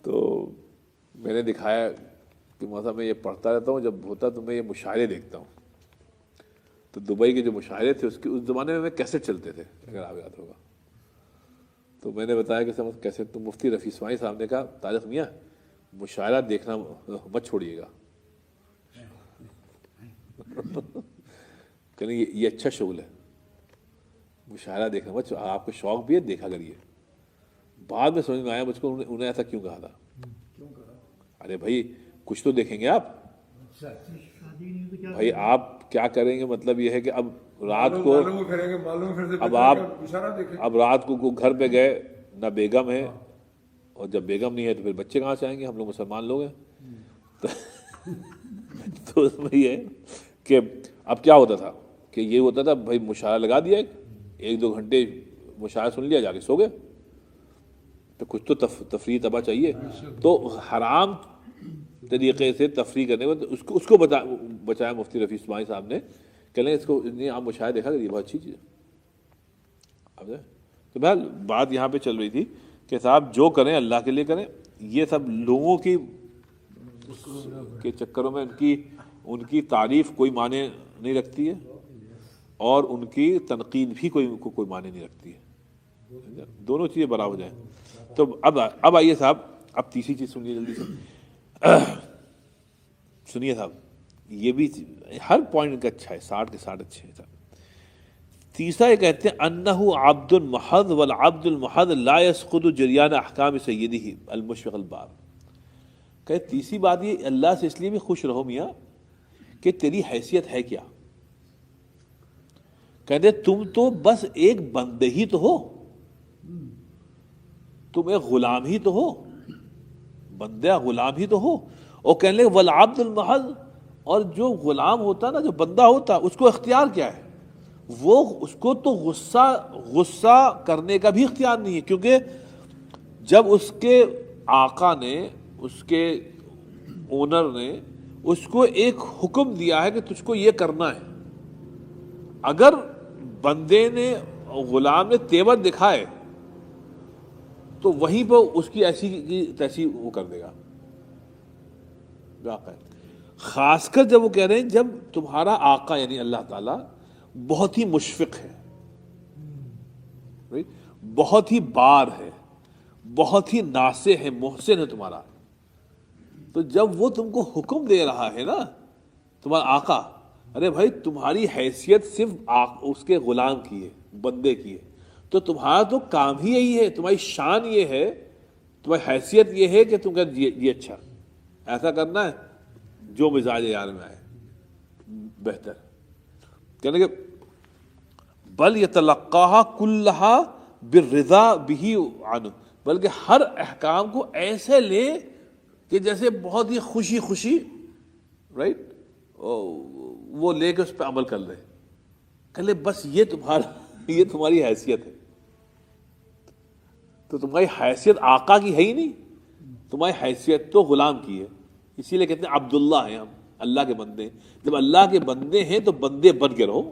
تو میں نے دکھایا کہ میں یہ پڑھتا رہتا ہوں، جب ہوتا تو میں یہ مشاعرے دیکھتا ہوں. تو دبئی کے جو مشاعرے تھے اس زمانے میں کیسٹ چلتے تھے اگر آپ یاد ہوگا. تو میں نے بتایا کہ سمجھ کیسٹ. تو مفتی رفیع اسماعیل صاحب نے کہا طارق میاں مشاعرہ دیکھنا مت چھوڑیے گا. کہ یہ اچھا شغل ہے، مشاعرہ دیکھنا مت، آپ کو شوق بھی ہے دیکھا کریے. بعد میں سمجھ میں آیا مجھ کو انہیں ایسا کیوں کہا تھا. ارے بھائی کچھ تو دیکھیں گے آپ. بھائی آپ کیا کریں گے، مطلب یہ ہے کہ اب رات کو اب رات کو گھر پہ گئے نہ بیگم ہے، اور جب بیگم نہیں ہے تو پھر بچے کہاں سے آئیں گے، ہم لوگ مسلمان لوگ ہیں. تو اس میں یہ ہے کہ اب کیا ہوتا تھا کہ یہ ہوتا تھا بھائی مشاعرہ لگا دیا، 1-2 گھنٹے مشاعرہ سن لیا، جا کے سو گئے. تو کچھ تو تفریح طبع چاہیے. تو حرام طریقے سے تفریح کرنے میں اس کو بچایا مفتی رفیع اسماعیل صاحب نے. کہ لیں اس کو نہیں آپ مشاعرہ دیکھا کریے، بہت اچھی چیز ہے. تو بہرحال بات یہاں پہ چل رہی تھی کہ صاحب جو کریں اللہ کے لیے کریں. یہ سب لوگوں کی کے چکروں میں ان کی تعریف کوئی معنی نہیں رکھتی ہے، اور ان کی تنقید بھی کوئی معنی نہیں رکھتی ہے. دونوں چیزیں برابر ہو جائیں. تو اب آئیے صاحب, اب تیسری چیز سنیے جلدی سے. سنیے صاحب, یہ بھی ہر پوائنٹ ان کا اچھا ہے, 60 کے 60 اچھے ہیں صاحب. تیسرا یہ کہتے ہیں انہ عبد محض والعبد المحض لا يسقط جریان احکام سیدہ المشفق البار. کہ تیسری بات یہ, اللہ سے اس لیے بھی خوش رہو میاں کہ تیری حیثیت ہے کیا. کہتے تم تو بس ایک بندے ہی تو ہو, تم ایک غلام ہی تو ہو, بندہ غلام ہی تو ہو. اور کہنے لگے والعبد المحض, اور جو غلام ہوتا نا, جو بندہ ہوتا, اس کو اختیار کیا ہے؟ وہ اس کو تو غصہ کرنے کا بھی اختیار نہیں ہے, کیونکہ جب اس کے آقا نے, اس کے اونر نے اس کو ایک حکم دیا ہے کہ تجھ کو یہ کرنا ہے, اگر بندے نے, غلام نے تیور دکھائے تو وہیں پہ اس کی ایسی کی تیسی وہ کر دے گا. خاص کر جب وہ کہہ رہے ہیں جب تمہارا آقا یعنی اللہ تعالیٰ بہت ہی مشفق ہے, بہت ہی بار ہے, بہت ہی ناصح ہے, محسن ہے تمہارا, تو جب وہ تم کو حکم دے رہا ہے نا تمہارا آقا, ارے بھائی تمہاری حیثیت صرف اس کے غلام کی ہے, بندے کی ہے, تو تمہارا تو کام ہی یہی ہے, تمہاری شان یہ ہے, تمہاری حیثیت یہ ہے کہ تم کہتے یہ اچھا ایسا کرنا ہے جو مزاج یار میں آئے بہتر. کہنے کہ بل یتلقاہا کلہا بالرضا بہ عنہ, بلکہ ہر احکام کو ایسے لے کہ جیسے بہت ہی خوشی خوشی, رائٹ, وہ لے کے اس پہ عمل کر لے. کہ لے بس یہ تمہاری حیثیت ہے. تو تمہاری حیثیت آقا کی ہے ہی نہیں, تمہاری حیثیت تو غلام کی ہے. اسی لیے کہتے ہیں عبداللہ ہیں ہم, اللہ کے بندے ہیں. جب اللہ کے بندے ہیں تو بندے بن کے رہو,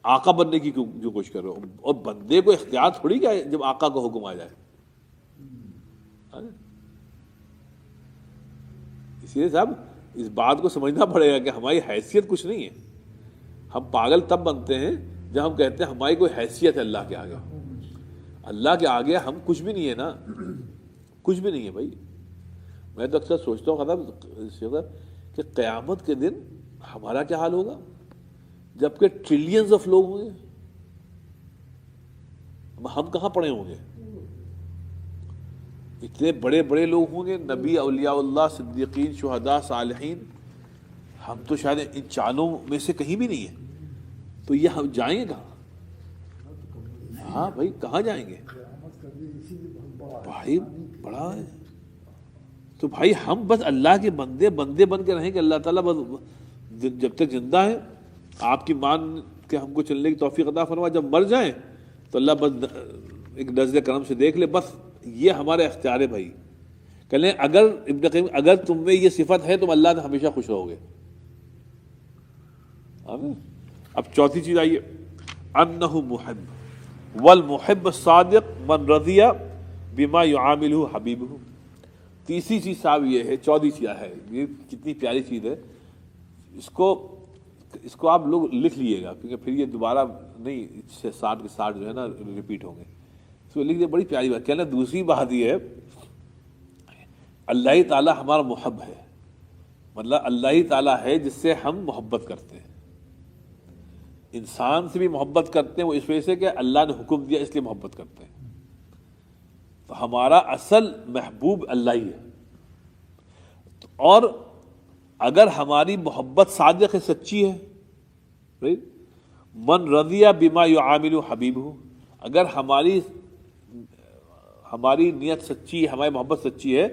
آقا بننے کی جو کوشش کر رہے ہو. اور بندے کو اختیار تھوڑی کیا ہے جب آقا کو حکم آ جائے. اسی لیے صاحب اس بات کو سمجھنا پڑے گا کہ ہماری حیثیت کچھ نہیں ہے. ہم پاگل تب بنتے ہیں جب ہم کہتے ہیں ہماری کوئی حیثیت ہے اللہ کے آگے. اللہ کے آگے ہم کچھ بھی نہیں ہے نا, کچھ بھی نہیں ہے بھائی. میں تو اکثر سوچتا ہوں کہ قیامت کے دن ہمارا کیا حال ہوگا جبکہ ٹریلینز آف لوگ ہوں گے, ہم کہاں پڑے ہوں گے؟ اتنے بڑے بڑے لوگ ہوں گے, نبی, اولیاء اللہ, صدیقین, شہداء, صالحین. ہم تو شاید ان چالوں میں سے کہیں بھی نہیں ہیں. تو یہ ہم جائیں گے کہاں؟ ہاں بھائی کہاں جائیں گے بھائی؟ بڑا ہے. تو بھائی ہم بس اللہ کے بندے بن کے رہیں کہ اللہ تعالیٰ بس جب تک زندہ ہے آپ کی مان کے ہم کو چلنے کی توفیق عطا فرما, جب مر جائیں تو اللہ بس ایک نظر کرم سے دیکھ لے. بس یہ ہمارے اختیار ہے بھائی. کہ لیں اگر ابن قیم اگر تم میں یہ صفت ہے تم اللہ سے ہمیشہ خوش رہو گے. اب چوتھی چیز آئیے, انہ محب والمحب الصادق من رضی بما یعاملہ حبیبہ. تیسری چیز صاحب یہ ہے, چوتھی چیز ہے, یہ کتنی پیاری چیز ہے. اس کو آپ لوگ لکھ لیے گا کیونکہ پھر یہ دوبارہ نہیں 60 کے 60 جو ہے نا ریپیٹ ہوں گے. اس کو لکھ دیا, بڑی پیاری بات. کہنا دوسری بات یہ ہے اللہ تعالیٰ ہمارا محب ہے, مطلب اللہ تعالیٰ ہے جس سے ہم محبت کرتے ہیں. انسان سے بھی محبت کرتے ہیں وہ اس وجہ سے کہ اللہ نے حکم دیا اس لیے محبت کرتے ہیں. تو ہمارا اصل محبوب اللہ ہی ہے. اور اگر ہماری محبت صادق ہے, سچی ہے, من رضی بما یعامل حبیبہ, اگر ہماری نیت سچی ہے, ہماری محبت سچی ہے,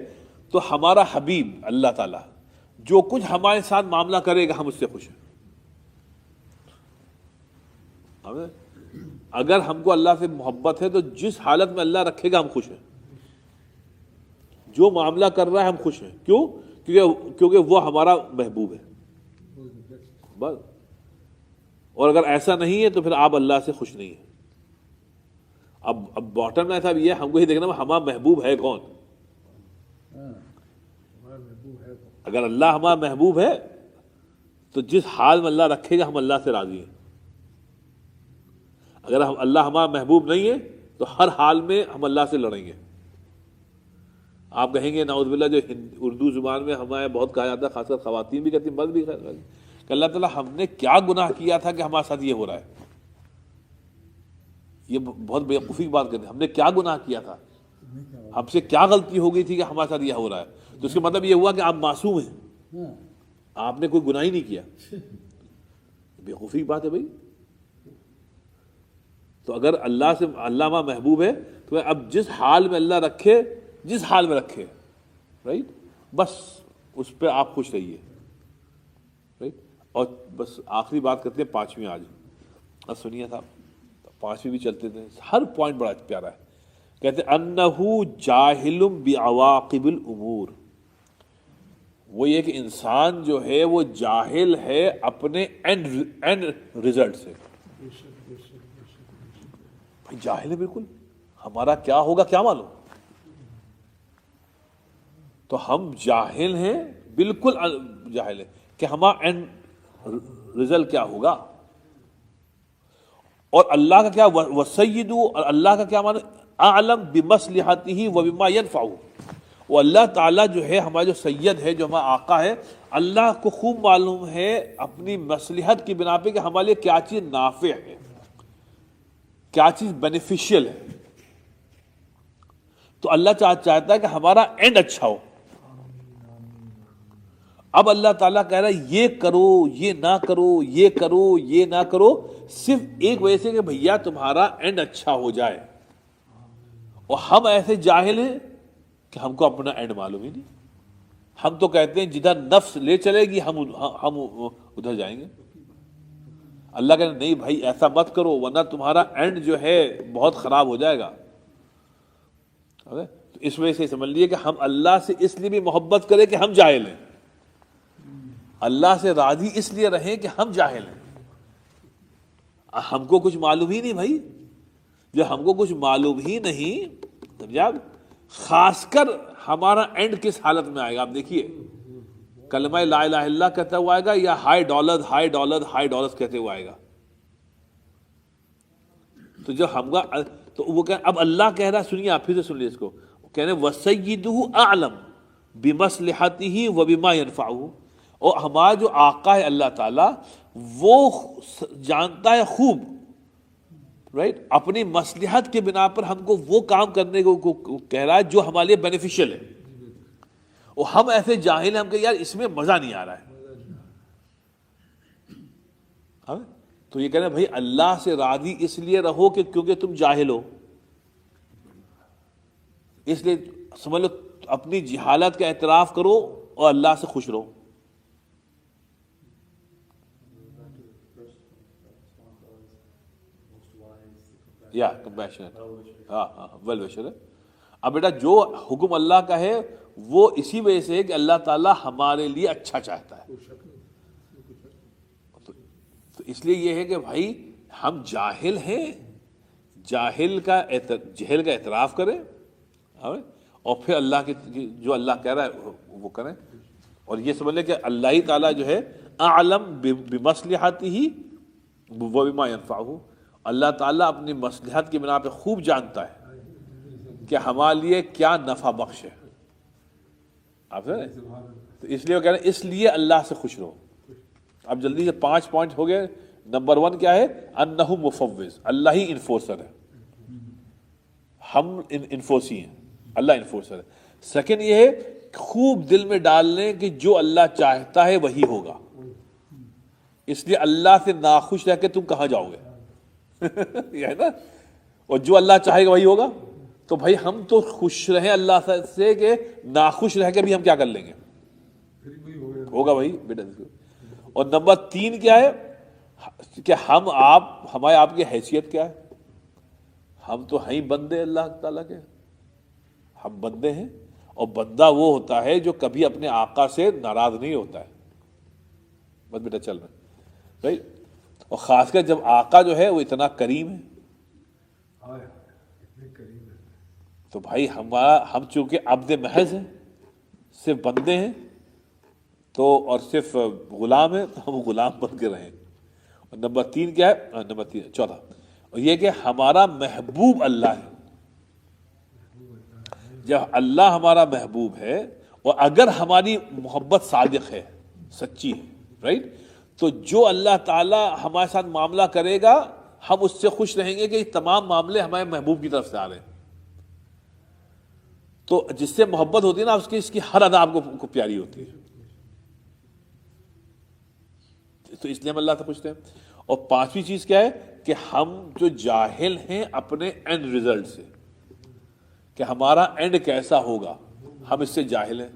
تو ہمارا حبیب اللہ تعالیٰ جو کچھ ہمارے ساتھ معاملہ کرے گا ہم اس سے خوش ہیں. اگر ہم کو اللہ سے محبت ہے تو جس حالت میں اللہ رکھے گا ہم خوش ہیں. جو معاملہ کر رہا ہے ہم خوش ہیں. کیوں؟ کیونکہ وہ ہمارا محبوب ہے بس. اور اگر ایسا نہیں ہے تو پھر آپ اللہ سے خوش نہیں ہیں. اب باٹم لائن صاحب یہ ہم کو ہی دیکھنا ہمارا محبوب ہے کون. اگر اللہ ہمارا محبوب ہے تو جس حال میں اللہ رکھے گا ہم اللہ سے راضی ہیں. اگر ہم اللہ ہمارا محبوب نہیں ہے تو ہر حال میں ہم اللہ سے لڑیں گے. آپ کہیں گے نعوذ باللہ جو اردو زبان میں ہمارے بہت کہا جاتا ہے، خاص کر خواتین بھی کہتی ہیں، مرد بھی کہتے ہیں کہ اللہ تعالیٰ ہم نے کیا گناہ کیا تھا کہ ہمارے ساتھ یہ ہو رہا ہے. یہ بہت بیوقوفی کی بات کرتے ہیں، ہم نے کیا گناہ کیا تھا، ہم سے کیا غلطی ہو گئی تھی کہ ہمارے ساتھ یہ ہو رہا ہے. تو اس کا مطلب یہ ہوا کہ آپ معصوم ہیں، آپ نے کوئی گناہ ہی نہیں کیا. بیوقوفی کی بات ہے بھائی. تو اگر اللہ سے اللہ ماں محبوب ہے تو اب جس حال میں اللہ رکھے، جس حال میں رکھے، رائٹ، بس اس پہ آپ خوش رہیے، رائٹ. اور بس آخری بات کرتے ہیں پانچویں. آج اب سنیے صاحب، پانچویں بھی چلتے تھے، ہر پوائنٹ بڑا پیارا ہے. کہتے انہو جاہل بعواقب الامور، وہ یہ کہ انسان جو ہے وہ جاہل ہے اپنے اینڈ رزلٹ سے. بھائی جاہل ہے بالکل، ہمارا کیا ہوگا کیا معلوم. تو ہم جاہل ہیں، بالکل جاہل ہے کہ ہمارا اینڈ رزلٹ کیا ہوگا. اور اللہ کا کیا وسید، اور اللہ کا کیا معنی اعلم بمصلحتہ وبما ينفعہ. وہ اللہ تعالیٰ جو ہے ہمارا جو سید ہے، جو ہمارا آقا ہے، اللہ کو خوب معلوم ہے اپنی مصلحت کی بنا پہ کہ ہمارے لیے کیا چیز نافع ہے، کیا چیز بینیفیشیل ہے. تو اللہ چاہتا ہے کہ ہمارا اینڈ اچھا ہو. اب اللہ تعالیٰ کہہ رہا ہے یہ کرو، یہ نہ کرو، یہ کرو، یہ نہ کرو، صرف ایک وجہ سے کہ بھیا تمہارا اینڈ اچھا ہو جائے. اور ہم ایسے جاہل ہیں کہ ہم کو اپنا اینڈ معلوم ہی نہیں. ہم تو کہتے ہیں جدھر نفس لے چلے گی ہم ادھر جائیں گے. اللہ کہتے ہیں نہیں بھائی ایسا مت کرو ورنہ تمہارا اینڈ جو ہے بہت خراب ہو جائے گا. تو اس وجہ سے سمجھ لیے کہ ہم اللہ سے اس لیے بھی محبت کریں کہ ہم جاہل ہیں، اللہ سے راضی اس لیے رہیں کہ ہم جاہل ہیں. ہم کو کچھ معلوم ہی نہیں بھائی. جو ہم کو کچھ معلوم ہی نہیں، جب خاص کر ہمارا اینڈ کس حالت میں آئے گا آپ دیکھیے. کلمہ لا الہ الا اللہ کہتا ہوا آئے گا یا high dollar high dollar high dollar کہتے ہوئے آئے گا. تو جو ہم کا تو وہ کہ اب اللہ کہہ رہا، سنیے آپ پھر سے سن لیے اس کو، کہہ رہے وَسَيِّدُهُ أَعْلَمُ بِمَصْلِحَتِهِ وَبِمَا يَنْفَعُهُ. اور ہمارا جو آقا ہے اللہ تعالیٰ وہ جانتا ہے خوب، رائٹ، اپنی مصلحت کے بنا پر ہم کو وہ کام کرنے کو کہہ رہا ہے جو ہمارے لیے بینیفیشیل ہے. اور ہم ایسے جاہل ہیں، ہم کہ یار اس میں مزہ نہیں آ رہا ہے. تو یہ کہہ رہے ہیں بھائی اللہ سے راضی اس لیے رہو کہ کیونکہ تم جاہل ہو، اس لیے سمجھ لو اپنی جہالت کا اعتراف کرو اور اللہ سے خوش رہو. یا کمپیشنیٹ، ہاں ویل وشر ہے. اب بیٹا جو حکم اللہ کا ہے وہ اسی وجہ سے ہے کہ اللہ تعالیٰ ہمارے لیے اچھا چاہتا ہے. تو اس لیے یہ ہے کہ بھائی ہم جاہل ہیں، جہل کا اعتراف کریں اور پھر اللہ کے جو اللہ کہہ رہا ہے وہ کریں. اور یہ سمجھ لیں کہ اللہ ہی تعالیٰ جو ہے اعلم بمصلحتہ وبما ينفعہ. اللہ تعالیٰ اپنی مصلحت کی بنا پہ خوب جانتا ہے کہ ہمارے لیے کیا نفع بخش ہے. آپ تو اس لیے وہ کہہ رہے ہیں اس لیے اللہ سے خوش رہو. اب جلدی سے 5 پوائنٹ ہو گئے. نمبر 1 کیا ہے؟ انہ مفوض، اللہ ہی انفورسر ہے، ہم انفورسی ہیں، اللہ انفورسر ہے. سیکنڈ یہ ہے خوب دل میں ڈال لیں کہ جو اللہ چاہتا ہے وہی ہوگا. اس لیے اللہ سے ناخوش رہ کے تم کہاں جاؤ گے؟ یہ ہے نا. اور جو اللہ چاہے گا وہی ہوگا. تو بھائی ہم تو خوش رہیں اللہ سے کہ ناخوش رہ کے بھی ہم کیا کر لیں گے، ہوگا بھائی بیٹا. اور نمبر 3 کیا ہے کہ ہمارے آپ کی حیثیت کیا ہے. ہم تو ہیں بندے اللہ تعالیٰ کے، ہم بندے ہیں. اور بندہ وہ ہوتا ہے جو کبھی اپنے آقا سے ناراض نہیں ہوتا ہے. بس بیٹا چل رہے بھائی. اور خاص کر جب آقا جو ہے وہ اتنا کریم ہے تو بھائی ہم چونکہ عبد محض ہیں، صرف بندے ہیں تو اور صرف غلام ہیں، تو ہم غلام بن کے رہیں. اور نمبر 3 کیا ہے؟ نمبر 3 چوتھا اور یہ کہ ہمارا محبوب اللہ ہے. جب اللہ ہمارا محبوب ہے اور اگر ہماری محبت صادق ہے، سچی ہے، رائٹ، تو جو اللہ تعالیٰ ہمارے ساتھ معاملہ کرے گا ہم اس سے خوش رہیں گے کہ یہ تمام معاملے ہمارے محبوب کی طرف سے آ رہے ہیں. تو جس سے محبت ہوتی ہے نا اس کی ہر ادا آپ کو پیاری ہوتی ہے. تو اس لیے ہم اللہ سے پوچھتے ہیں. اور پانچویں چیز کیا ہے کہ ہم جو جاہل ہیں اپنے اینڈ ریزلٹ سے، کہ ہمارا اینڈ کیسا ہوگا، ہم اس سے جاہل ہیں.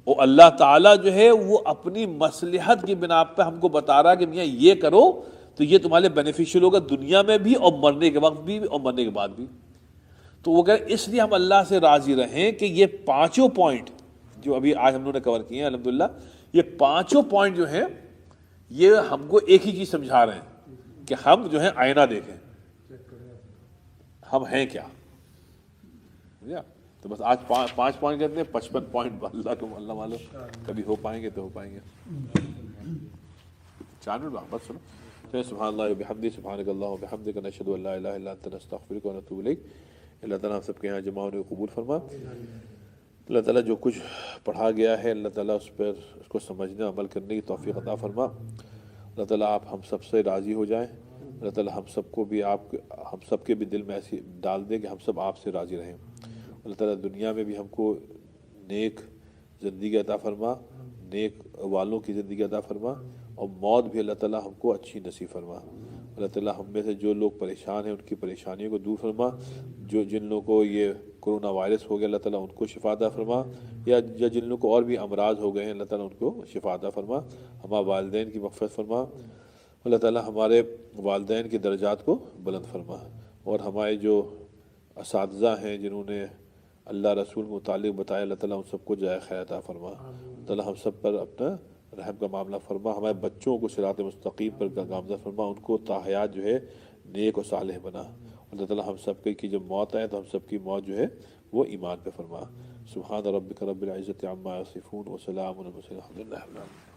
اور اللہ تعالیٰ جو ہے وہ اپنی مصلحت کی بنا پہ ہم کو بتا رہا کہ میاں یہ کرو تو یہ تمہارے بینیفیشیل ہوگا دنیا میں بھی اور مرنے کے وقت بھی اور مرنے کے بعد بھی. تو وہ کہ اس لیے ہم اللہ سے راضی رہیں کہ یہ پانچوں پوائنٹ جو ابھی آج ہم نے کور کیے ہیں الحمدللہ، یہ پانچوں پوائنٹ جو ہیں یہ ہم کو ایک ہی چیز سمجھا رہے ہیں کہ ہم جو ہے آئینہ دیکھیں ہم ہیں کیا. تو بس آج 5 پوائنٹ کہتے ہیں، 55 پوائنٹ اللہ کو اللہ معلوم کبھی ہو پائیں گے تو ہو پائیں گے. 4 منٹ بس سنو. سبحان اللہ وبحمدہ، سبحانک اللہ وبحمدک، نشہد ان لا الہ الا انت، نستغفرک ونتوب الیک. اللہ تعالیٰ ہم سب کے یہاں جمع ہونے کو قبول فرما. اللہ تعالیٰ جو کچھ پڑھا گیا ہے اللہ تعالیٰ اس کو سمجھنے عمل کرنے کی توفیق عطا فرما. اللہ تعالیٰ آپ ہم سب سے راضی ہو جائیں. اللہ تعالیٰ ہم سب کے بھی دل میں ایسی ڈال دیں کہ ہم سب آپ سے راضی رہیں. اللہ تعالیٰ دنیا میں بھی ہم کو نیک زندگی عطا فرما، نیک والوں کی زندگی عطا فرما، اور موت بھی اللہ تعالیٰ ہم کو اچھی نصیب فرما. اللہ تعالیٰ ہم میں سے جو لوگ پریشان ہیں ان کی پریشانیوں کو دور فرما. جن لوگوں کو یہ کرونا وائرس ہو گیا اللہ تعالیٰ ان کو شفا عطا فرما، یا جن لوگوں کو اور بھی امراض ہو گئے ہیں اللہ تعالیٰ ان کو شفا عطا فرما. ہمارے والدین کی مغفرت فرما. اللہ تعالیٰ ہمارے والدین کے درجات کو بلند فرما. اور ہمارے جو اساتذہ ہیں جنہوں نے اللہ رسول متعلق بتایا اللہ تعالیٰ ان سب کو جائے خیر عطا فرما. اللہ تعالیٰ ہم سب پر اپنا رحم کا معاملہ فرما. ہمارے بچوں کو صراط مستقیم پر گامزن فرما، ان کو تاحیات جو ہے نیک و صالح بنا. اللہ تعالیٰ ہم سب کی جب موت آئے تو ہم سب کی موت جو ہے وہ ایمان پہ فرما. سبحان ربک رب العزت عما یصفون وسلام علی المرسلین الحمد للہ رب العالمین.